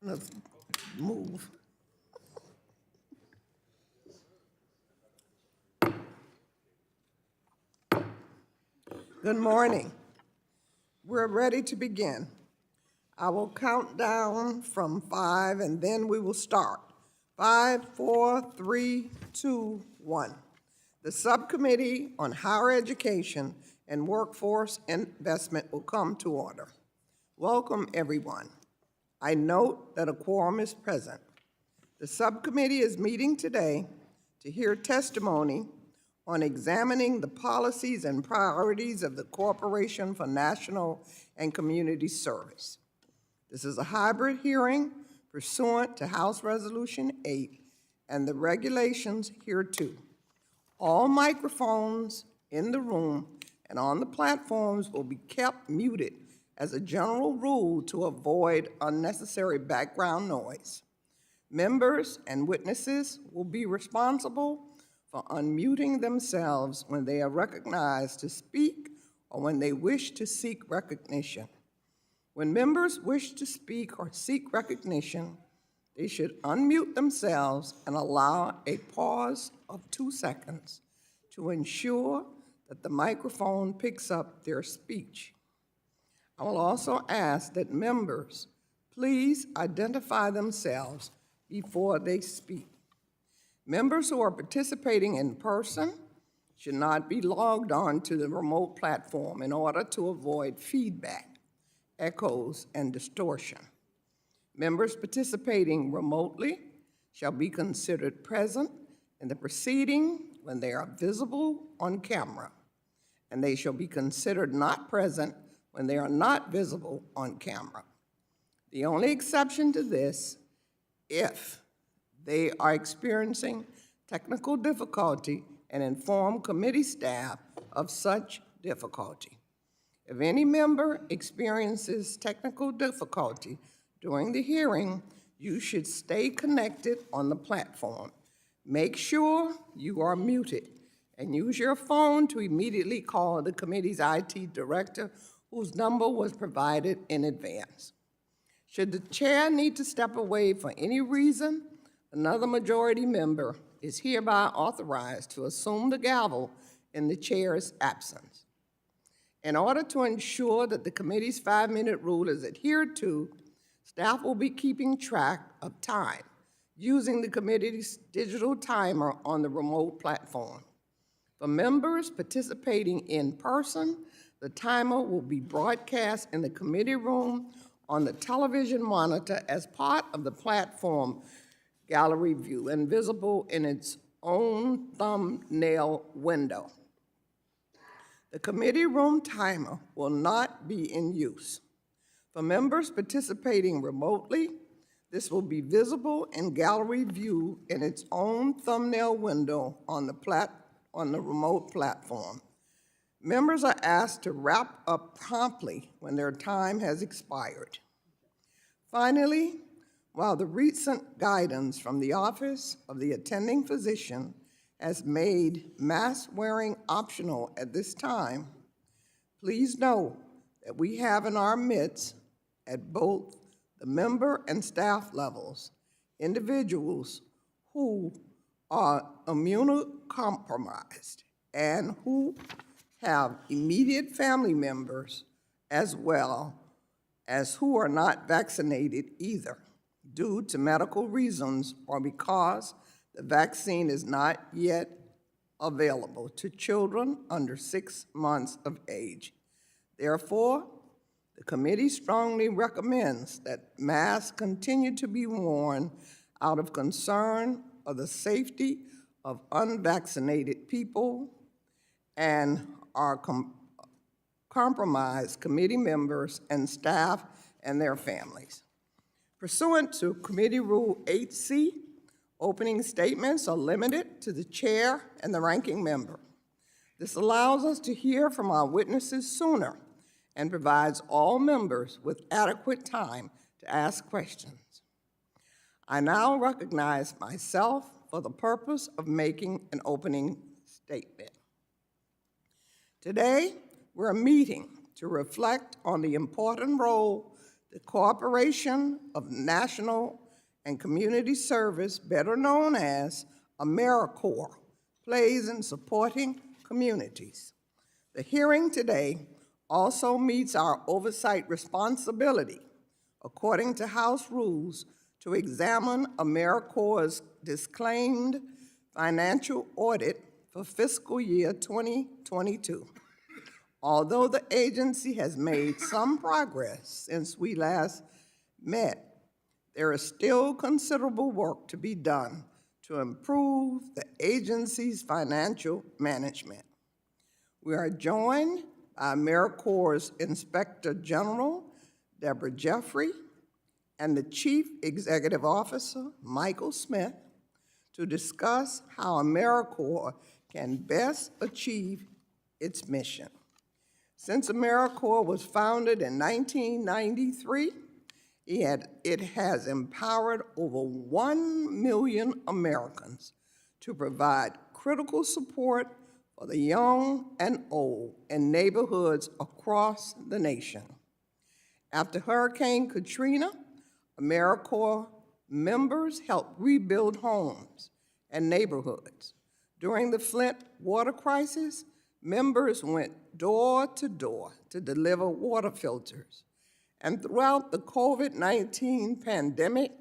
Let's move. Good morning. We're ready to begin. I will count down from 5 and then we will start. 5, 4, 3, 2, 1. The Subcommittee on Higher Education and Workforce Investment will come to order. Welcome, everyone. I note that a quorum is present. The subcommittee is meeting today to hear testimony on examining the policies and priorities of the Corporation for National and Community Service. This is a hybrid hearing pursuant to House Resolution 8 and the regulations hereto. All microphones in the room and on the platforms will be kept muted as a general rule to avoid unnecessary background noise. Members and witnesses will be responsible for unmuting themselves when they are recognized to speak or when they wish to seek recognition. When members wish to speak or seek recognition, they should unmute themselves and allow a pause of 2 seconds to ensure that the microphone picks up their speech. I will also ask that members please identify themselves before they speak. Members who are participating in person should not be logged on to the remote platform in order to avoid feedback, echoes, and distortion. Members participating remotely shall be considered present in the proceeding when they are visible on camera, and they shall be considered not present when they are not visible on camera. The only exception to this, if they are experiencing technical difficulty, and inform committee staff of such difficulty. If any member experiences technical difficulty during the hearing, you should stay connected on the platform. Make sure you are muted and use your phone to immediately call the committee's IT director, whose number was provided in advance. Should the chair need to step away for any reason, another majority member is hereby authorized to assume the gavel in the chair's absence. In order to ensure that the committee's 5-minute rule is adhered to, staff will be keeping track of time using the committee's digital timer on the remote platform. For members participating in person, the timer will be broadcast in the committee room on the television monitor as part of the platform gallery view and visible in its own thumbnail window. The committee room timer will not be in use. For members participating remotely, this will be visible in gallery view in its own thumbnail window on the remote platform. Members are asked to wrap up promptly when their time has expired. Finally, while the recent guidance from the Office of the Attending Physician has made mask wearing optional at this time, please know that we have in our midst, at both the member and staff levels, individuals who are immunocompromised and who have immediate family members as well as who are not vaccinated either due to medical reasons or because the vaccine is not yet available to children under 6 months of age. Therefore, the committee strongly recommends that masks continue to be worn out of concern of the safety of unvaccinated people and our compromised committee members and staff and their families. Pursuant to Committee Rule 8C, opening statements are limited to the chair and the ranking member. This allows us to hear from our witnesses sooner and provides all members with adequate time to ask questions. I now recognize myself for the purpose of making an opening statement. Today, we're meeting to reflect on the important role The Corporation of National and Community Service, better known as AmeriCorps, plays in supporting communities. The hearing today also meets our oversight responsibility, according to House rules, to examine AmeriCorps' disclaimed financial audit for fiscal year 2022. Although the agency has made some progress since we last met, there is still considerable work to be done to improve the agency's financial management. We are joined by AmeriCorps' Inspector General, Deborah Jeffrey, and the Chief Executive Officer, Michael Smith, to discuss how AmeriCorps can best achieve its mission. Since AmeriCorps was founded in 1993, it has empowered over 1 million Americans to provide critical support for the young and old in neighborhoods across the nation. After Hurricane Katrina, AmeriCorps members helped rebuild homes and neighborhoods. During the Flint water crisis, members went door to door to deliver water filters. And throughout the COVID-19 pandemic,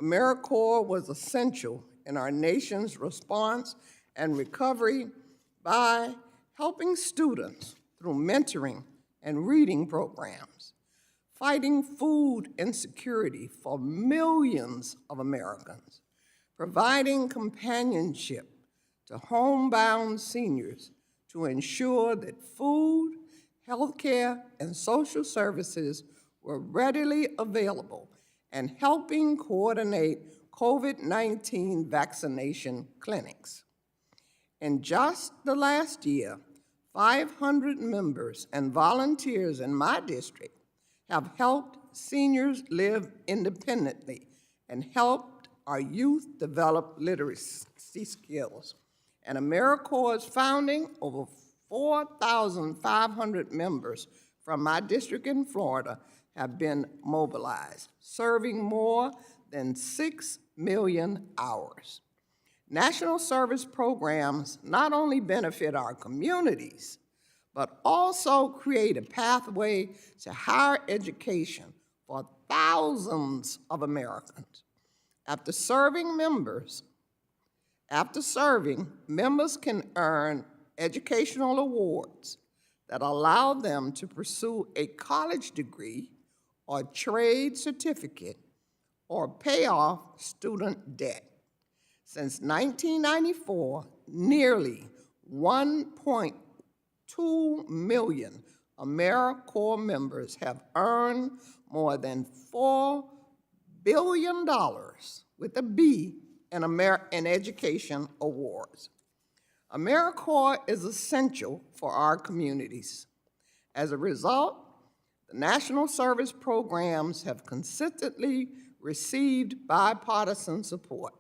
AmeriCorps was essential in our nation's response and recovery by helping students through mentoring and reading programs, fighting food insecurity for millions of Americans, providing companionship to homebound seniors to ensure that food, health care, and social services were readily available, and helping coordinate COVID-19 vaccination clinics. In just the last year, 500 members and volunteers in my district have helped seniors live independently and helped our youth develop literacy skills. And AmeriCorps' founding, over 4,500 members from my district in Florida have been mobilized, serving more than 6 million hours. National service programs not only benefit our communities, but also create a pathway to higher education for thousands of Americans. After serving, members can earn educational awards that allow them to pursue a college degree or trade certificate or pay off student debt. Since 1994, nearly 1.2 million AmeriCorps members have earned more than $4 billion with a B in education awards. AmeriCorps is essential for our communities. As a result, the national service programs have consistently received bipartisan support.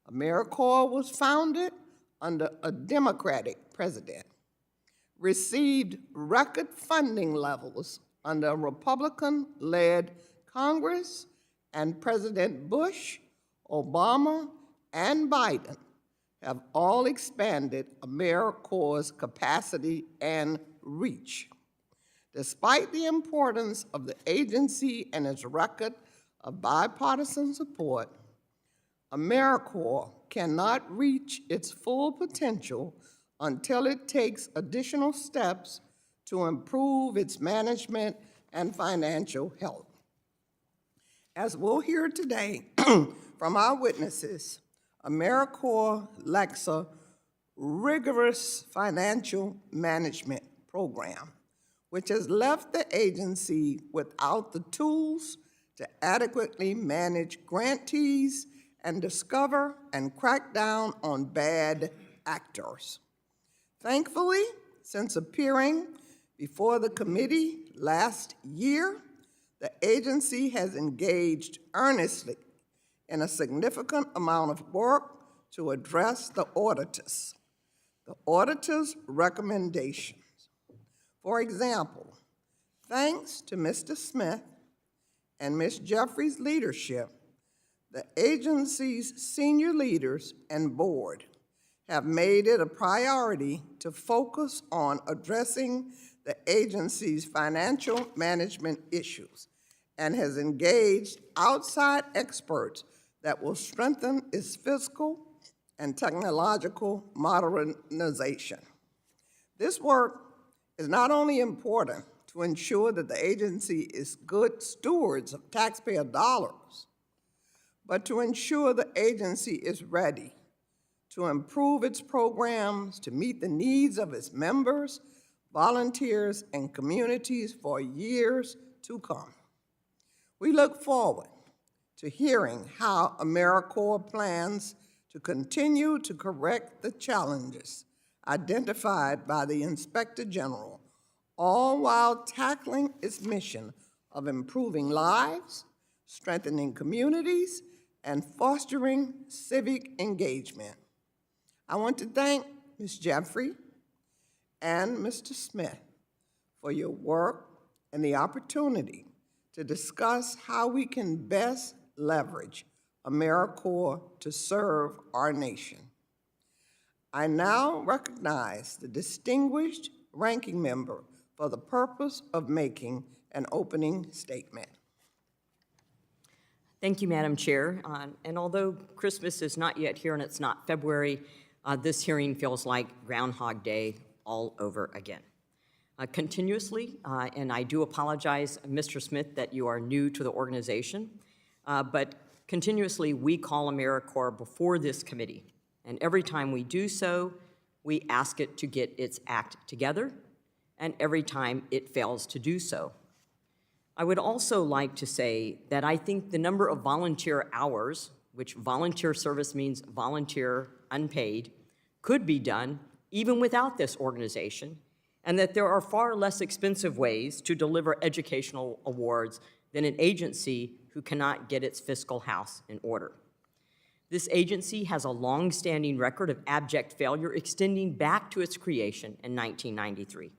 AmeriCorps was founded under a Democratic president, received record funding levels under a Republican-led Congress, and President Bush, Obama, and Biden have all expanded AmeriCorps' capacity and reach. Despite the importance of the agency and its record of bipartisan support, AmeriCorps cannot reach its full potential until it takes additional steps to improve its management and financial health. As we'll hear today from our witnesses, AmeriCorps lacks a rigorous financial management program, which has left the agency without the tools to adequately manage grantees and discover and crack down on bad actors. Thankfully, since appearing before the committee last year, the agency has engaged earnestly in a significant amount of work to address the auditors' recommendations. For example, thanks to Mr. Smith and Ms. Jeffrey's leadership, the agency's senior leaders and board have made it a priority to focus on addressing the agency's financial management issues and has engaged outside experts that will strengthen its fiscal and technological modernization. This work is not only important to ensure that the agency is good stewards of taxpayer dollars, but to ensure the agency is ready to improve its programs to meet the needs of its members, volunteers, and communities for years to come. We look forward to hearing how AmeriCorps plans to continue to correct the challenges identified by the Inspector General, all while tackling its mission of improving lives, strengthening communities, and fostering civic engagement. I want to thank Ms. Jeffrey and Mr. Smith for your work and the opportunity to discuss how we can best leverage AmeriCorps to serve our nation. I now recognize the distinguished ranking member for the purpose of making an opening statement. Thank you, Madam Chair. And although Christmas is not yet here and it's not February, this hearing feels like Groundhog Day all over again. Continuously, and I do apologize, Mr. Smith, that you are new to the organization, but continuously we call AmeriCorps before this committee. And every time we do so, we ask it to get its act together, and every time it fails to do so. I would also like to say that I think the number of volunteer hours, which volunteer service means volunteer unpaid, could be done even without this organization, and that there are far less expensive ways to deliver educational awards than an agency who cannot get its fiscal house in order. This agency has a long-standing record of abject failure extending back to its creation in 1993.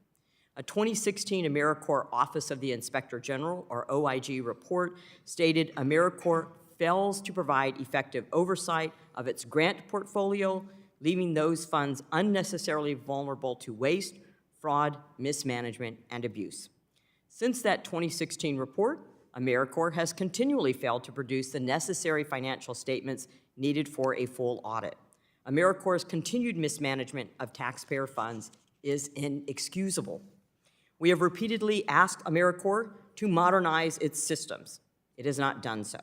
A 2016 AmeriCorps Office of the Inspector General, or OIG, report stated AmeriCorps fails to provide effective oversight of its grant portfolio, leaving those funds unnecessarily vulnerable to waste, fraud, mismanagement, and abuse. Since that 2016 report, AmeriCorps has continually failed to produce the necessary financial statements needed for a full audit. AmeriCorps' continued mismanagement of taxpayer funds is inexcusable. We have repeatedly asked AmeriCorps to modernize its systems. It has not done so.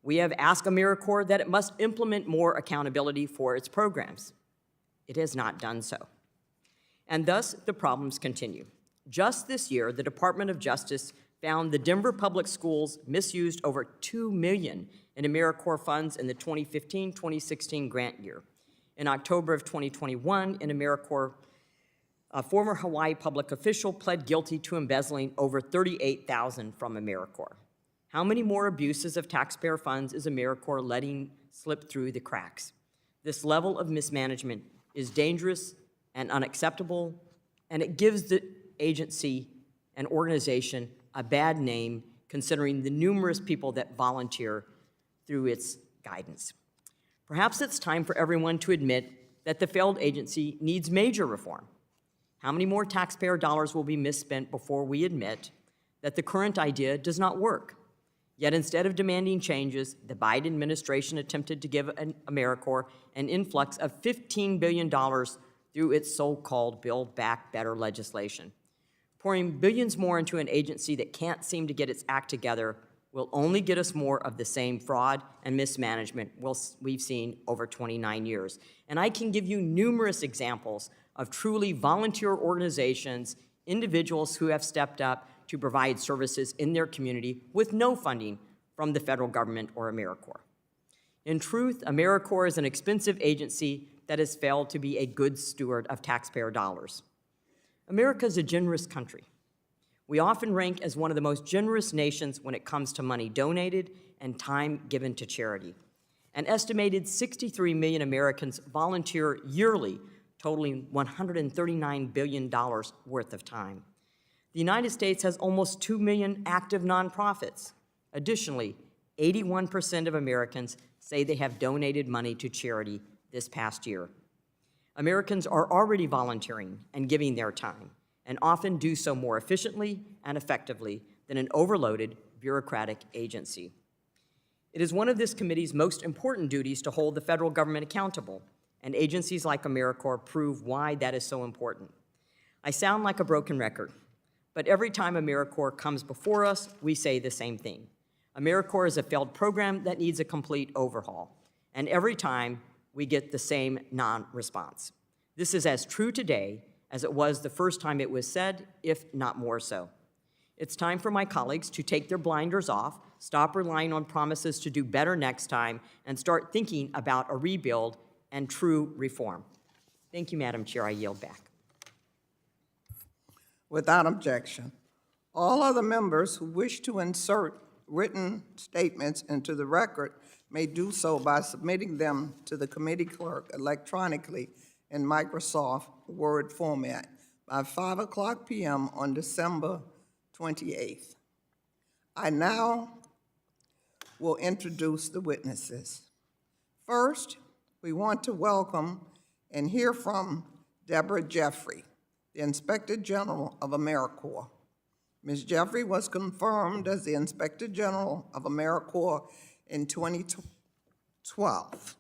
We have asked AmeriCorps that it must implement more accountability for its programs. It has not done so. And thus, the problems continue. Just this year, the Department of Justice found the Denver Public Schools misused over $2 million in AmeriCorps funds in the 2015-2016 grant year. In October of 2021, an AmeriCorps former Hawaii public official pled guilty to embezzling over $38,000 from AmeriCorps. How many more abuses of taxpayer funds is AmeriCorps letting slip through the cracks? This level of mismanagement is dangerous and unacceptable, and it gives the agency and organization a bad name considering the numerous people that volunteer through its guidance. Perhaps it's time for everyone to admit that the failed agency needs major reform. How many more taxpayer dollars will be misspent before we admit that the current idea does not work? Yet instead of demanding changes, the Biden administration attempted to give AmeriCorps an influx of $15 billion through its so-called Build Back Better legislation. Pouring billions more into an agency that can't seem to get its act together will only get us more of the same fraud and mismanagement we've seen over 29 years. And I can give you numerous examples of truly volunteer organizations, individuals who have stepped up to provide services in their community with no funding from the federal government or AmeriCorps. In truth, AmeriCorps is an expensive agency that has failed to be a good steward of taxpayer dollars. America is a generous country. We often rank as one of the most generous nations when it comes to money donated and time given to charity. An estimated 63 million Americans volunteer yearly, totaling $139 billion worth of time. The United States has almost 2 million active nonprofits. Additionally, 81% of Americans say they have donated money to charity this past year. Americans are already volunteering and giving their time, and often do so more efficiently and effectively than an overloaded bureaucratic agency. It is one of this committee's most important duties to hold the federal government accountable, and agencies like AmeriCorps prove why that is so important. I sound like a broken record, but every time AmeriCorps comes before us, we say the same thing. AmeriCorps is a failed program that needs a complete overhaul, and every time we get the same non-response. This is as true today as it was the first time it was said, if not more so. It's time for my colleagues to take their blinders off, stop relying on promises to do better next time, and start thinking about a rebuild and true reform. Thank you, Madam Chair. I yield back. Without objection. All other members who wish to insert written statements into the record may do so by submitting them to the committee clerk electronically in Microsoft Word format by 5:00 p.m. on December 28th. I now will introduce the witnesses. First, we want to welcome and hear from Deborah Jeffrey, the Inspector General of AmeriCorps. Ms. Jeffrey was confirmed as the Inspector General of AmeriCorps in 2012,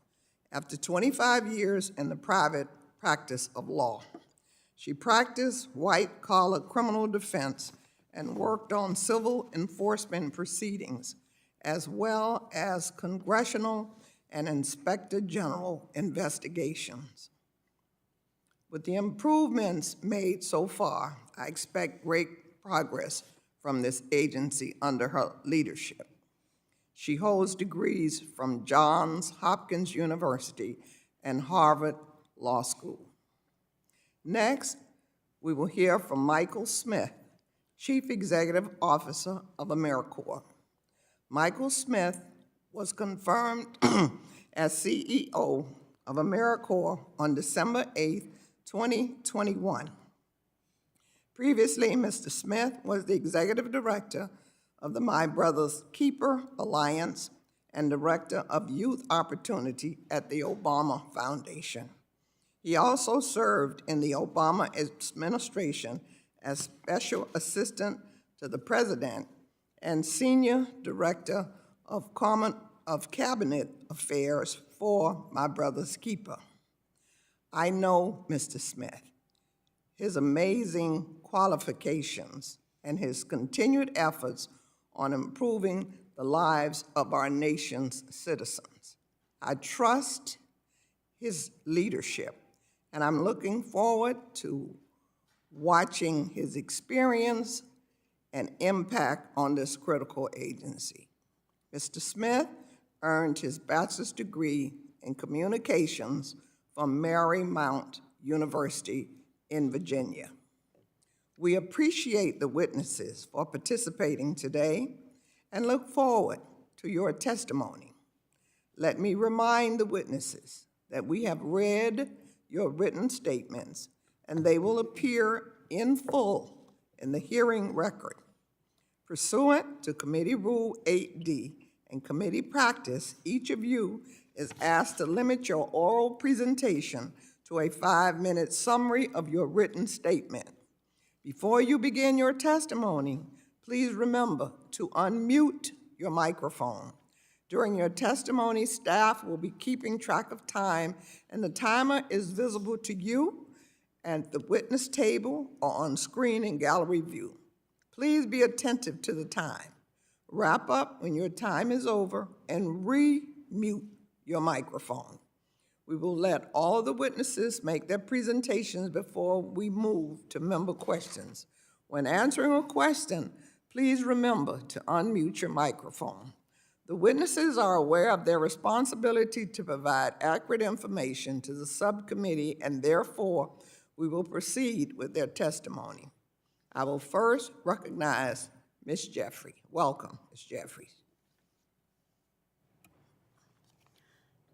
after 25 years in the private practice of law. She practiced white-collar criminal defense and worked on civil enforcement proceedings, as well as congressional and Inspector General investigations. With the improvements made so far, I expect great progress from this agency under her leadership. She holds degrees from Johns Hopkins University and Harvard Law School. Next, we will hear from Michael Smith, Chief Executive Officer of AmeriCorps. Michael Smith was confirmed as CEO of AmeriCorps on December 8, 2021. Previously, Mr. Smith was the Executive Director of the My Brother's Keeper Alliance and Director of Youth Opportunity at the Obama Foundation. He also served in the Obama administration as Special Assistant to the President and Senior Director of Cabinet Affairs for My Brother's Keeper. I know Mr. Smith, his amazing qualifications, and his continued efforts on improving the lives of our nation's citizens. I trust his leadership, and I'm looking forward to watching his experience and impact on this critical agency. Mr. Smith earned his bachelor's degree in communications from Marymount University in Virginia. We appreciate the witnesses for participating today and look forward to your testimony. Let me remind the witnesses that we have read your written statements and they will appear in full in the hearing record. Pursuant to Committee Rule 8D and committee practice, each of you is asked to limit your oral presentation to a 5-minute summary of your written statement. Before you begin your testimony, please remember to unmute your microphone. During your testimony, staff will be keeping track of time, and the timer is visible to you at the witness table or on screen in gallery view. Please be attentive to the time. Wrap up when your time is over and re-mute your microphone. We will let all the witnesses make their presentations before we move to member questions. When answering a question, please remember to unmute your microphone. The witnesses are aware of their responsibility to provide accurate information to the subcommittee, and therefore, we will proceed with their testimony. I will first recognize Ms. Jeffrey. Welcome, Ms. Jeffrey.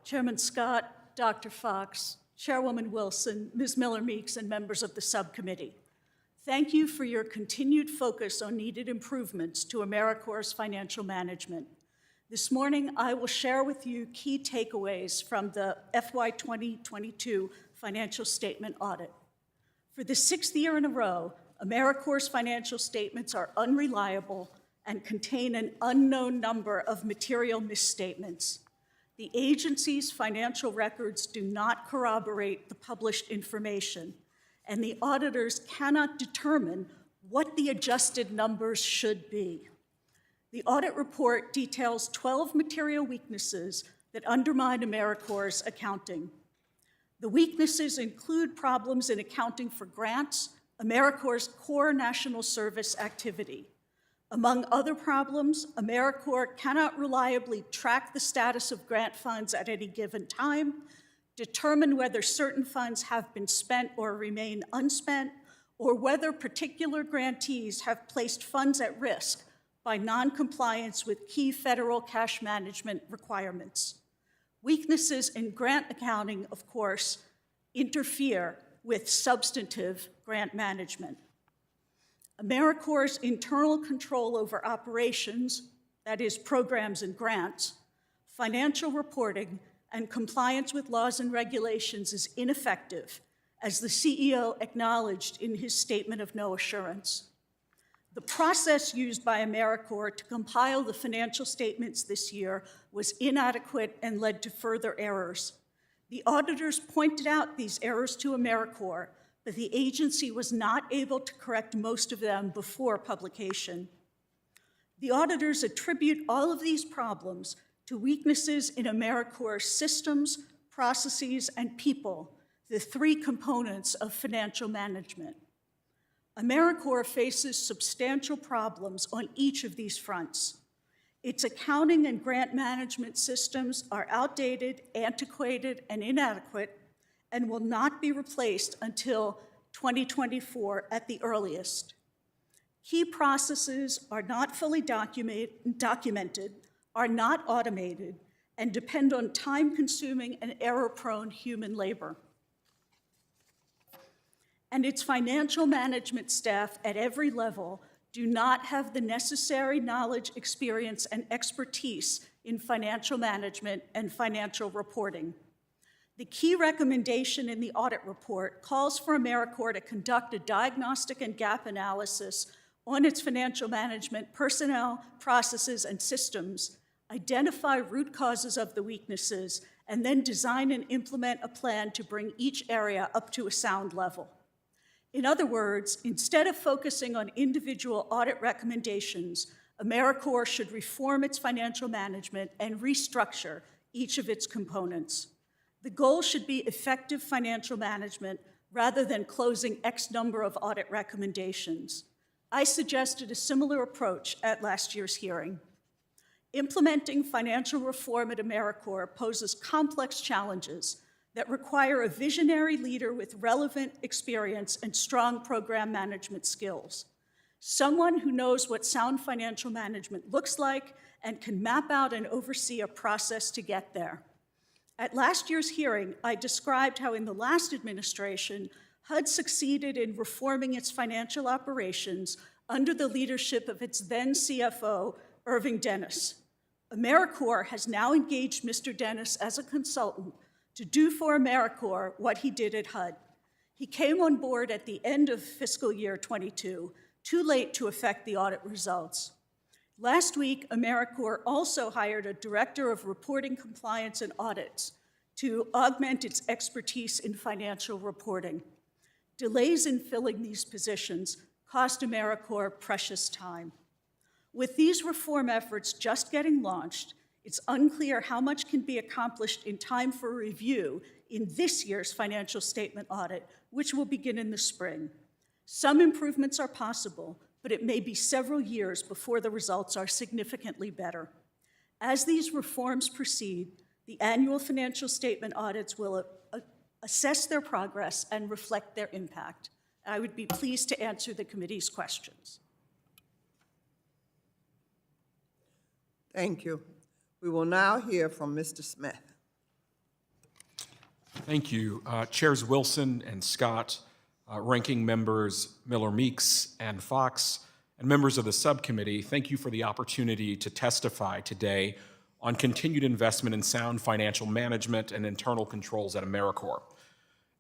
Chairman Scott, Dr. Fox, Chairwoman Wilson, Ms. Miller-Meeks, and members of the subcommittee. Thank you for your continued focus on needed improvements to AmeriCorps' financial management. This morning, I will share with you key takeaways from the FY 2022 financial statement audit. For the 6th year in a row, AmeriCorps' financial statements are unreliable and contain an unknown number of material misstatements. The agency's financial records do not corroborate the published information, and the auditors cannot determine what the adjusted numbers should be. The audit report details 12 material weaknesses that undermine AmeriCorps' accounting. The weaknesses include problems in accounting for grants, AmeriCorps' core national service activity. Among other problems, AmeriCorps cannot reliably track the status of grant funds at any given time, determine whether certain funds have been spent or remain unspent, or whether particular grantees have placed funds at risk by noncompliance with key federal cash management requirements. Weaknesses in grant accounting, of course, interfere with substantive grant management. AmeriCorps' internal control over operations, that is, programs and grants, financial reporting, and compliance with laws and regulations is ineffective, as the CEO acknowledged in his statement of no assurance. The process used by AmeriCorps to compile the financial statements this year was inadequate and led to further errors. The auditors pointed out these errors to AmeriCorps, but the agency was not able to correct most of them before publication. The auditors attribute all of these problems to weaknesses in AmeriCorps' systems, processes, and people, the three components of financial management. AmeriCorps faces substantial problems on each of these fronts. Its accounting and grant management systems are outdated, antiquated, and inadequate, and will not be replaced until 2024 at the earliest. Key processes are not fully documented, are not automated, and depend on time-consuming and error-prone human labor. And its financial management staff at every level do not have the necessary knowledge, experience, and expertise in financial management and financial reporting. The key recommendation in the audit report calls for AmeriCorps to conduct a diagnostic and gap analysis on its financial management personnel, processes, and systems, identify root causes of the weaknesses, and then design and implement a plan to bring each area up to a sound level. In other words, instead of focusing on individual audit recommendations, AmeriCorps should reform its financial management and restructure each of its components. The goal should be effective financial management rather than closing X number of audit recommendations. I suggested a similar approach at last year's hearing. Implementing financial reform at AmeriCorps poses complex challenges that require a visionary leader with relevant experience and strong program management skills. Someone who knows what sound financial management looks like and can map out and oversee a process to get there. At last year's hearing, I described how in the last administration, HUD succeeded in reforming its financial operations under the leadership of its then CFO, Irving Dennis. AmeriCorps has now engaged Mr. Dennis as a consultant to do for AmeriCorps what he did at HUD. He came on board at the end of fiscal year 22, too late to affect the audit results. Last week, AmeriCorps also hired a director of reporting, compliance, and audits to augment its expertise in financial reporting. Delays in filling these positions cost AmeriCorps precious time. With these reform efforts just getting launched, it's unclear how much can be accomplished in time for review in this year's financial statement audit, which will begin in the spring. Some improvements are possible, but it may be several years before the results are significantly better. As these reforms proceed, the annual financial statement audits will assess their progress and reflect their impact. I would be pleased to answer the committee's questions. Thank you. We will now hear from Mr. Smith. Thank you. Chairs Wilson and Scott, Ranking members Miller Meeks and Fox, and members of the subcommittee, thank you for the opportunity to testify today on continued investment in sound financial management and internal controls at AmeriCorps.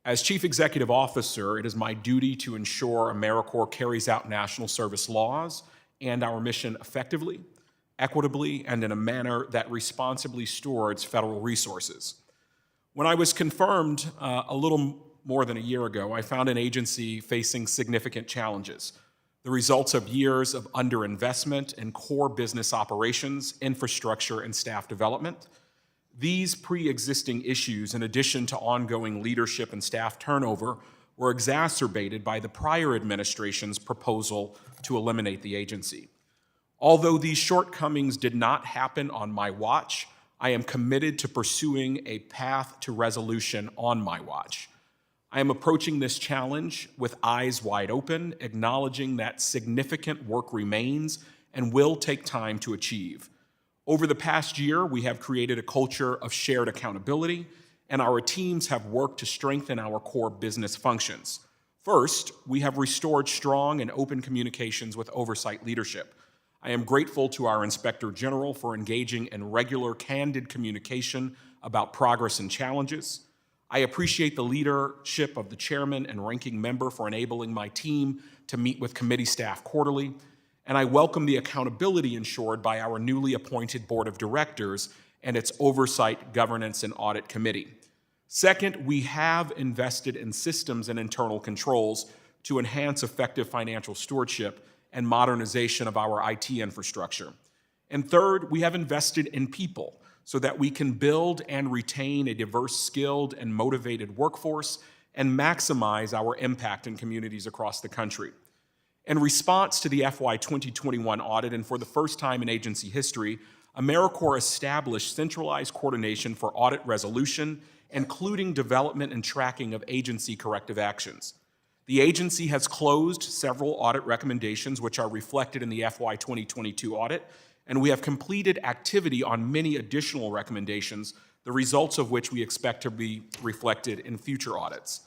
As Chief Executive Officer, it is my duty to ensure AmeriCorps carries out national service laws and our mission effectively, equitably, and in a manner that responsibly stewards federal resources. When I was confirmed a little more than a year ago, I found an agency facing significant challenges, the results of years of underinvestment in core business operations, infrastructure, and staff development. These pre-existing issues, in addition to ongoing leadership and staff turnover, were exacerbated by the prior administration's proposal to eliminate the agency. Although these shortcomings did not happen on my watch, I am committed to pursuing a path to resolution on my watch. I am approaching this challenge with eyes wide open, acknowledging that significant work remains and will take time to achieve. Over the past year, we have created a culture of shared accountability, and our teams have worked to strengthen our core business functions. First, we have restored strong and open communications with oversight leadership. I am grateful to our Inspector General for engaging in regular, candid communication about progress and challenges. I appreciate the leadership of the chairman and ranking member for enabling my team to meet with committee staff quarterly, and I welcome the accountability ensured by our newly appointed board of directors and its Oversight, Governance, and Audit Committee. Second, we have invested in systems and internal controls to enhance effective financial stewardship and modernization of our IT infrastructure. And third, we have invested in people so that we can build and retain a diverse, skilled, and motivated workforce and maximize our impact in communities across the country. In response to the FY 2021 audit, and for the first time in agency history, AmeriCorps established centralized coordination for audit resolution, including development and tracking of agency corrective actions. The agency has closed several audit recommendations which are reflected in the FY 2022 audit, and we have completed activity on many additional recommendations, the results of which we expect to be reflected in future audits.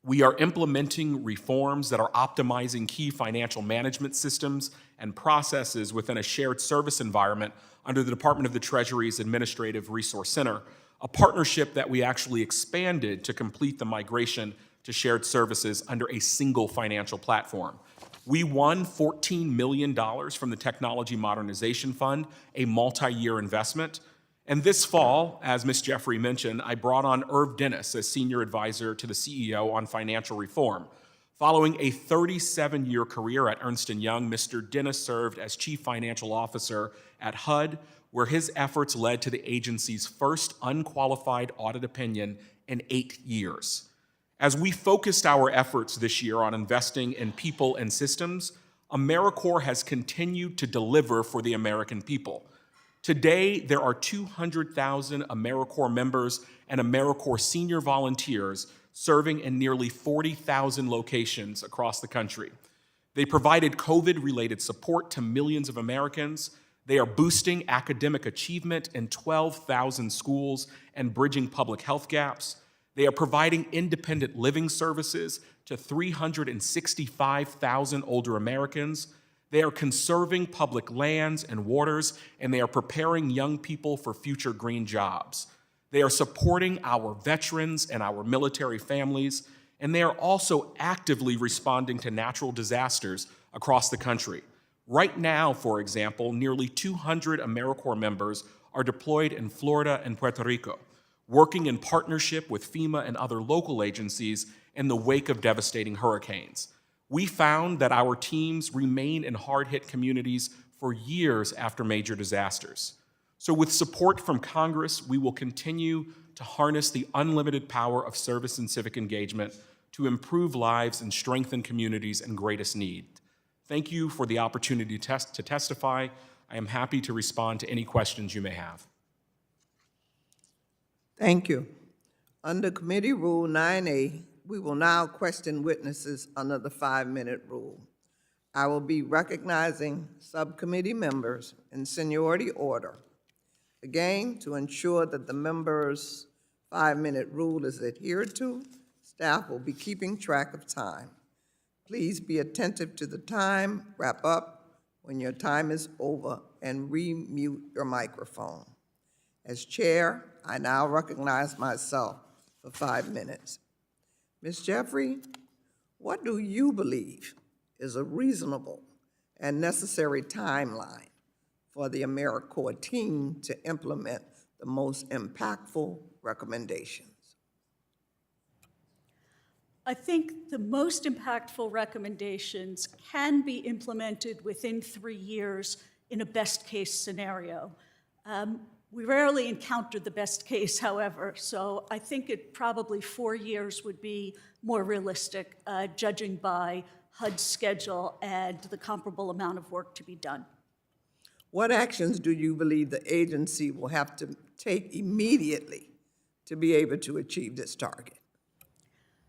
We are implementing reforms that are optimizing key financial management systems and processes within a shared service environment under the Department of the Treasury's Administrative Resource Center, a partnership that we actually expanded to complete the migration to shared services under a single financial platform. We won $14 million from the Technology Modernization Fund, a multi-year investment. And this fall, as Ms. Jeffrey mentioned, I brought on Irv Dennis as senior advisor to the CEO on financial reform. Following a 37-year career at Ernst & Young, Mr. Dennis served as chief financial officer at HUD, where his efforts led to the agency's first unqualified audit opinion in 8 years. As we focused our efforts this year on investing in people and systems, AmeriCorps has continued to deliver for the American people. Today, there are 200,000 AmeriCorps members and AmeriCorps senior volunteers serving in nearly 40,000 locations across the country. They provided COVID-related support to millions of Americans. They are boosting academic achievement in 12,000 schools and bridging public health gaps. They are providing independent living services to 365,000 older Americans. They are conserving public lands and waters, and they are preparing young people for future green jobs. They are supporting our veterans and our military families, and they are also actively responding to natural disasters across the country. Right now, for example, nearly 200 AmeriCorps members are deployed in Florida and Puerto Rico, working in partnership with FEMA and other local agencies in the wake of devastating hurricanes. We found that our teams remain in hard-hit communities for years after major disasters. So with support from Congress, we will continue to harness the unlimited power of service and civic engagement to improve lives and strengthen communities in greatest need. Thank you for the opportunity to testify. I am happy to respond to any questions you may have. Thank you. Under Committee Rule 9A, we will now question witnesses under the 5-minute rule. I will be recognizing subcommittee members in seniority order. Again, to ensure that the members' 5-minute rule is adhered to, Staff will be keeping track of time. Please be attentive to the time, wrap up when your time is over, and re-mute your microphone. As chair, I now recognize myself for 5 minutes. Ms. Jeffrey, what do you believe is a reasonable and necessary timeline for the AmeriCorps team to implement the most impactful recommendations? I think the most impactful recommendations can be implemented within 3 years in a best-case scenario. We rarely encounter the best case, however, so I think probably 4 years would be more realistic, judging by HUD's schedule and the comparable amount of work to be done. What actions do you believe the agency will have to take immediately to be able to achieve this target?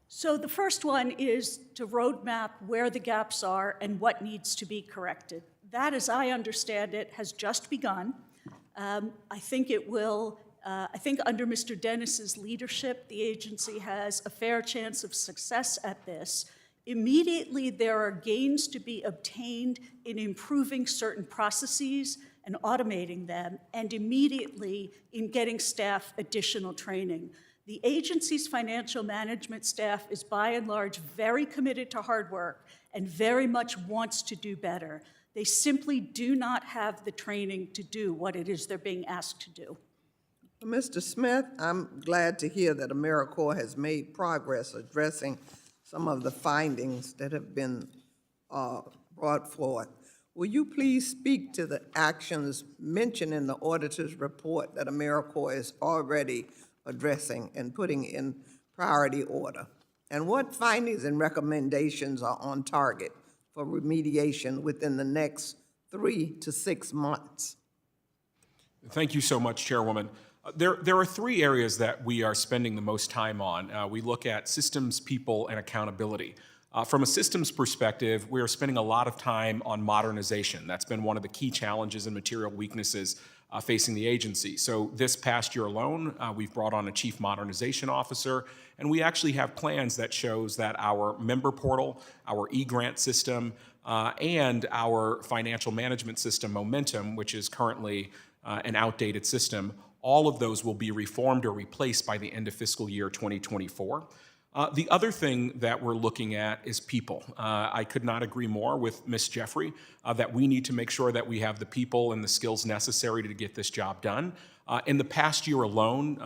So the first one is to roadmap where the gaps are and what needs to be corrected. That, as I understand it, has just begun. I think it will, I think under Mr. Dennis's leadership, the agency has a fair chance of success at this. Immediately, there are gains to be obtained in improving certain processes and automating them, and immediately in getting staff additional training. The agency's financial management staff is by and large very committed to hard work and very much wants to do better. They simply do not have the training to do what it is they're being asked to do. Mr. Smith, I'm glad to hear that AmeriCorps has made progress addressing some of the findings that have been brought forth. Will you please speak to the actions mentioned in the auditor's report that AmeriCorps is already addressing and putting in priority order? And what findings and recommendations are on target for remediation within the next 3 to 6 months? Thank you so much, Chairwoman. There are 3 areas that we are spending the most time on. We look at systems, people, and accountability. From a systems perspective, we are spending a lot of time on modernization. That's been one of the key challenges and material weaknesses facing the agency. So this past year alone, we've brought on a chief modernization officer, and we actually have plans that shows that our member portal, our e-grant system, and our financial management system, Momentum, which is currently an outdated system, all of those will be reformed or replaced by the end of fiscal year 2024. The other thing that we're looking at is people. I could not agree more with Ms. Jeffrey that we need to make sure that we have the people and the skills necessary to get this job done. In the past year alone,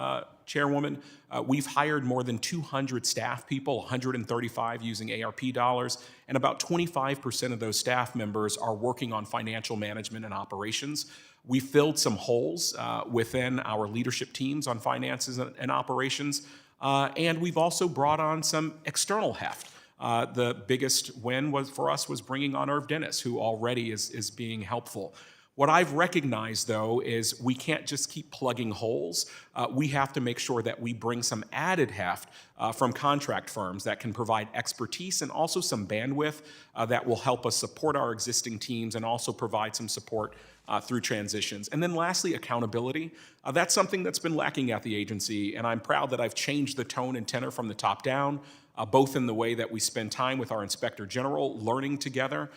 Chairwoman, we've hired more than 200 staff people, 135 using ARP dollars, and about 25% of those staff members are working on financial management and operations. We filled some holes within our leadership teams on finances and operations. And we've also brought on some external heft. The biggest win for us was bringing on Irv Dennis, who already is being helpful. What I've recognized, though, is we can't just keep plugging holes. We have to make sure that we bring some added heft from contract firms that can provide expertise and also some bandwidth that will help us support our existing teams and also provide some support through transitions. And then lastly, accountability. That's something that's been lacking at the agency, and I'm proud that I've changed the tone and tenor from the top down, both in the way that we spend time with our Inspector General, learning together,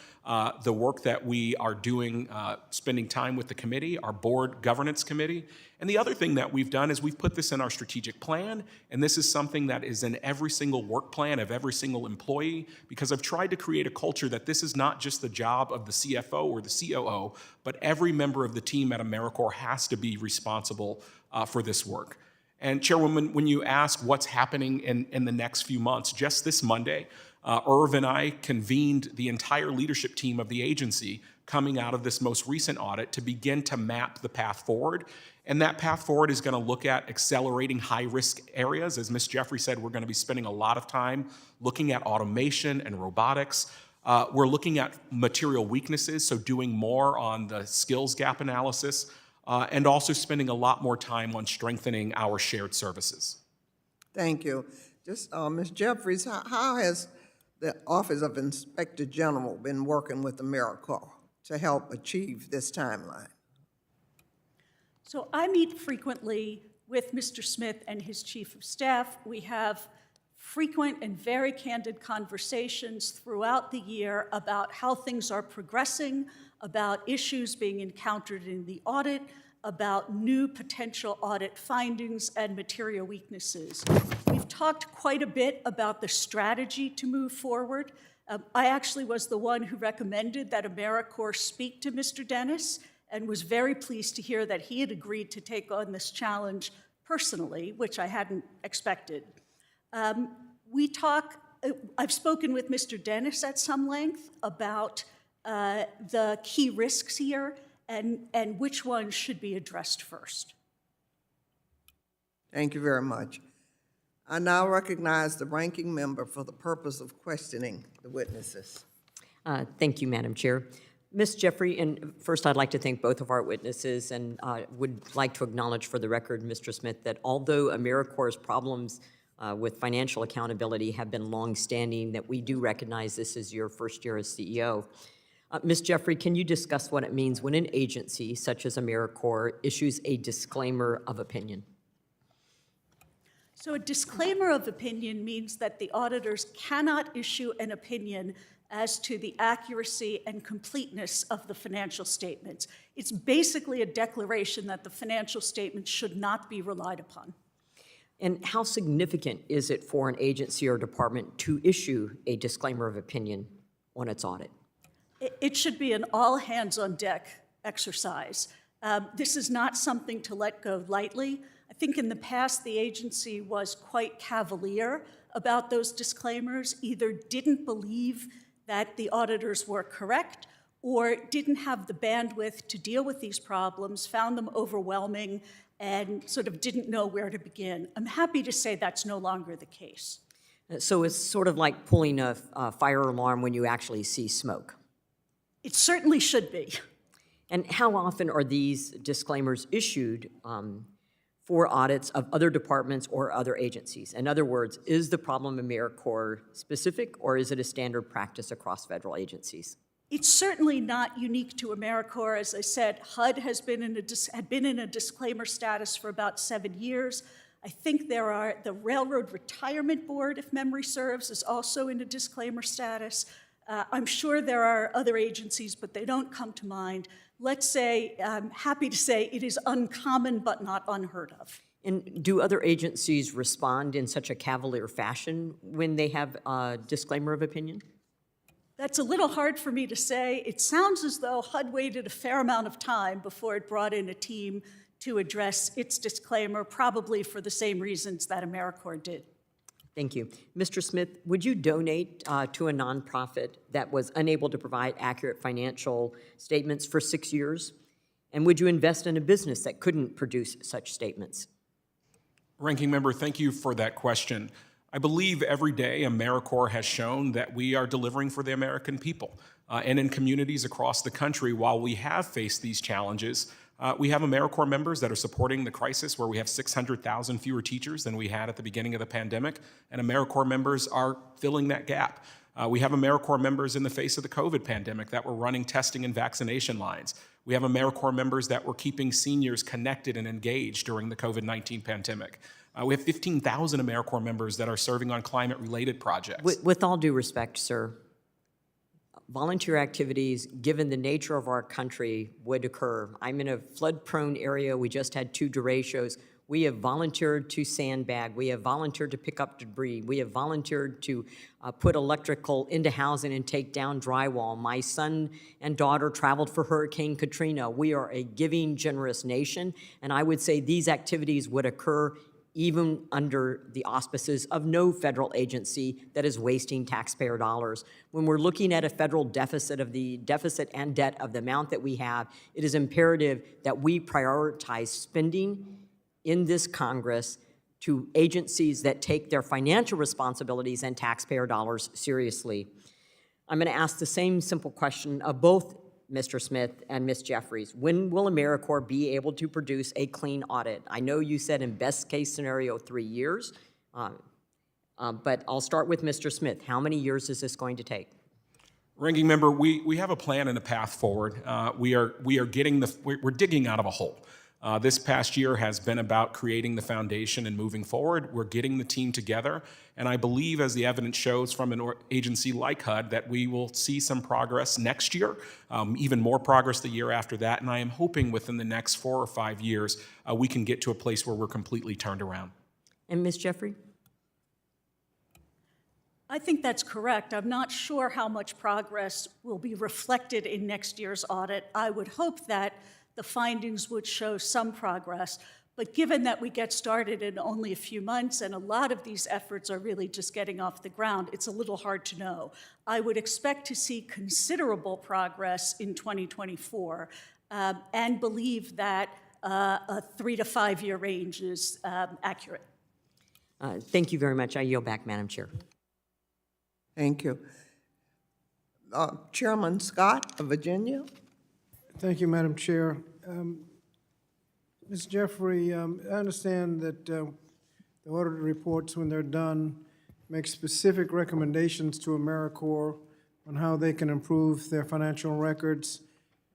the work that we are doing, spending time with the committee, our board governance committee. And the other thing that we've done is we've put this in our strategic plan, and this is something that is in every single work plan of every single employee, because I've tried to create a culture that this is not just the job of the CFO or the COO, but every member of the team at AmeriCorps has to be responsible for this work. And Chairwoman, when you ask what's happening in the next few months, just this Monday, Irv and I convened the entire leadership team of the agency coming out of this most recent audit to begin to map the path forward. And that path forward is going to look at accelerating high-risk areas. As Ms. Jeffrey said, we're going to be spending a lot of time looking at automation and robotics. We're looking at material weaknesses, so doing more on the skills gap analysis, and also spending a lot more time on strengthening our shared services. Thank you. Just, Ms. Jeffries, how has the Office of Inspector General been working with AmeriCorps to help achieve this timeline? So I meet frequently with Mr. Smith and his chief of staff. We have frequent and very candid conversations throughout the year about how things are progressing, about issues being encountered in the audit, about new potential audit findings and material weaknesses. We've talked quite a bit about the strategy to move forward. I actually was the one who recommended that AmeriCorps speak to Mr. Dennis and was very pleased to hear that he had agreed to take on this challenge personally, which I hadn't expected. I've spoken with Mr. Dennis at some length about the key risks here and which ones should be addressed first. Thank you very much. I now recognize the ranking member for the purpose of questioning the witnesses. Thank you, Madam Chair. Ms. Jeffrey, and first I'd like to thank both of our witnesses and would like to acknowledge for the record, Mr. Smith, that although AmeriCorps' problems with financial accountability have been longstanding, that we do recognize this is your first year as CEO. Ms. Jeffrey, can you discuss what it means when an agency such as AmeriCorps issues a disclaimer of opinion? So a disclaimer of opinion means that the auditors cannot issue an opinion as to the accuracy and completeness of the financial statements. It's basically a declaration that the financial statements should not be relied upon. And how significant is it for an agency or department to issue a disclaimer of opinion on its audit? It should be an all-hands-on-deck exercise. This is not something to let go lightly. I think in the past, the agency was quite cavalier about those disclaimers, either didn't believe that the auditors were correct or didn't have the bandwidth to deal with these problems, found them overwhelming, and sort of didn't know where to begin. I'm happy to say that's no longer the case. So it's sort of like pulling a fire alarm when you actually see smoke. It certainly should be. And how often are these disclaimers issued for audits of other departments or other agencies? In other words, is the problem AmeriCorps specific, or is it a standard practice across federal agencies? It's certainly not unique to AmeriCorps. As I said, HUD had been in a disclaimer status for about 7 years. I think the Railroad Retirement Board, if memory serves, is also in a disclaimer status. I'm sure there are other agencies, but they don't come to mind. Let's say, I'm happy to say it is uncommon but not unheard of. And do other agencies respond in such a cavalier fashion when they have a disclaimer of opinion? That's a little hard for me to say. It sounds as though HUD waited a fair amount of time before it brought in a team to address its disclaimer, probably for the same reasons that AmeriCorps did. Thank you. Mr. Smith, would you donate to a nonprofit that was unable to provide accurate financial statements for 6 years? And would you invest in a business that couldn't produce such statements? Ranking Member, thank you for that question. I believe every day AmeriCorps has shown that we are delivering for the American people. And in communities across the country, while we have faced these challenges, we have AmeriCorps members that are supporting the crisis where we have 600,000 fewer teachers than we had at the beginning of the pandemic, and AmeriCorps members are filling that gap. We have AmeriCorps members in the face of the COVID pandemic that were running testing and vaccination lines. We have AmeriCorps members that were keeping seniors connected and engaged during the COVID-19 pandemic. We have 15,000 AmeriCorps members that are serving on climate-related projects. With all due respect, sir, volunteer activities, given the nature of our country, would occur. I'm in a flood-prone area. We just had 2 derechos. We have volunteered to sandbag. We have volunteered to pick up debris. We have volunteered to put electrical into housing and take down drywall. My son and daughter traveled for Hurricane Katrina. We are a giving, generous nation, and I would say these activities would occur even under the auspices of no federal agency that is wasting taxpayer dollars. When we're looking at a federal deficit of the deficit and debt of the amount that we have, it is imperative that we prioritize spending in this Congress to agencies that take their financial responsibilities and taxpayer dollars seriously. I'm going to ask the same simple question of both Mr. Smith and Ms. Jeffries. When will AmeriCorps be able to produce a clean audit? I know you said in best case scenario 3 years, but I'll start with Mr. Smith. How many years is this going to take? Ranking Member, we have a plan and a path forward. We're digging out of a hole. This past year has been about creating the foundation and moving forward. We're getting the team together, and I believe, as the evidence shows from an agency like HUD, that we will see some progress next year, even more progress the year after that, and I am hoping within the next 4 or 5 years we can get to a place where we're completely turned around. And Ms. Jeffrey? I think that's correct. I'm not sure how much progress will be reflected in next year's audit. I would hope that the findings would show some progress, but given that we get started in only a few months and a lot of these efforts are really just getting off the ground, it's a little hard to know. I would expect to see considerable progress in 2024 and believe that a 3 to 5 year range is accurate. Thank you very much. I yield back, Madam Chair. Thank you. Chairman Scott of Virginia. Thank you, Madam Chair. Ms. Jeffrey, I understand that the audit reports, when they're done, make specific recommendations to AmeriCorps on how they can improve their financial records.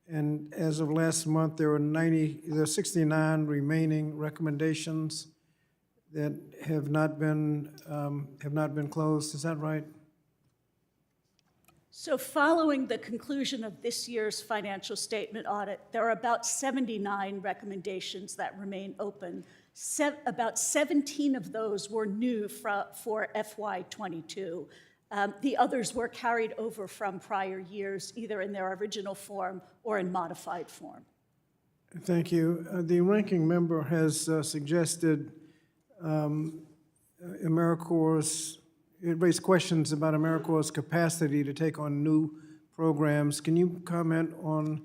And as of last month, there were 69 remaining recommendations that have not been closed. Is that right? So following the conclusion of this year's financial statement audit, there are about 79 recommendations that remain open. About 17 of those were new for FY22. The others were carried over from prior years, either in their original form or in modified form. Thank you. The ranking member has suggested AmeriCorps. It raised questions about AmeriCorps' capacity to take on new programs. Can you comment on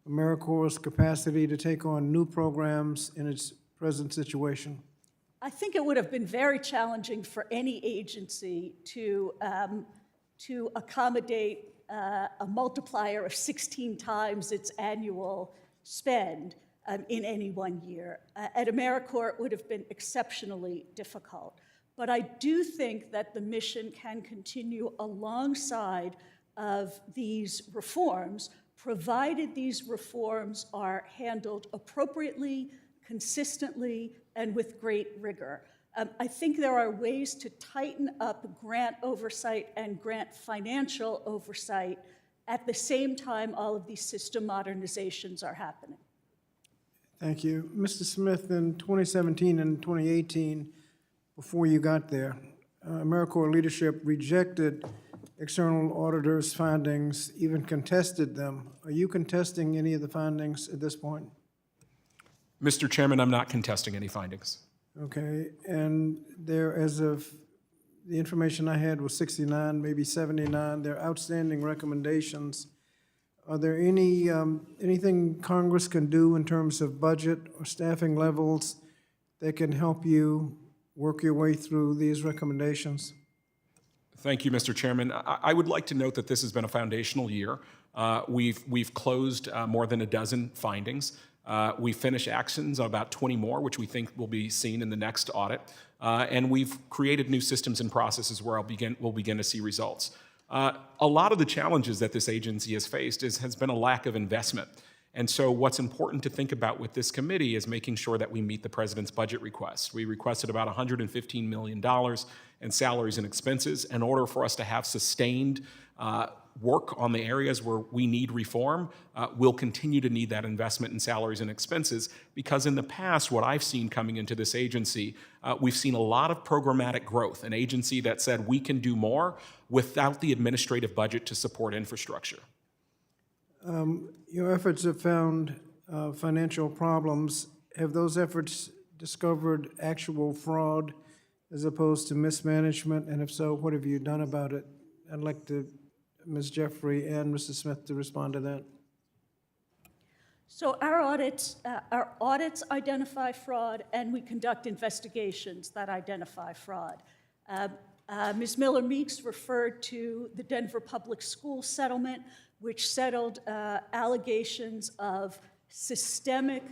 AmeriCorps' capacity to take on new programs in its present situation? I think it would have been very challenging for any agency to accommodate a multiplier of 16 times its annual spend in any one year. At AmeriCorps, it would have been exceptionally difficult. But I do think that the mission can continue alongside of these reforms, provided these reforms are handled appropriately, consistently, and with great rigor. I think there are ways to tighten up grant oversight and grant financial oversight at the same time all of these system modernizations are happening. Thank you. Mr. Smith, in 2017 and 2018, before you got there, AmeriCorps leadership rejected external auditors' findings, even contested them. Are you contesting any of the findings at this point? Mr. Chairman, I'm not contesting any findings. Okay, and there, as of the information I had was 69, maybe 79. There are outstanding recommendations. Are there anything Congress can do in terms of budget or staffing levels that can help you work your way through these recommendations? Thank you, Mr. Chairman. I would like to note that this has been a foundational year. We've closed more than a dozen findings. We finished actions on about 20 more, which we think will be seen in the next audit. And we've created new systems and processes where we'll begin to see results. A lot of the challenges that this agency has faced has been a lack of investment. And so what's important to think about with this committee is making sure that we meet the president's budget request. We requested about $115 million in salaries and expenses in order for us to have sustained work on the areas where we need reform. We'll continue to need that investment in salaries and expenses because in the past, what I've seen coming into this agency, we've seen a lot of programmatic growth, an agency that said we can do more without the administrative budget to support infrastructure. Your efforts have found financial problems. Have those efforts discovered actual fraud as opposed to mismanagement? And if so, what have you done about it? I'd like Ms. Jeffrey and Mr. Smith to respond to that. So our audits identify fraud, and we conduct investigations that identify fraud. Ms. Miller-Meeks referred to the Denver Public Schools settlement, which settled allegations of systemic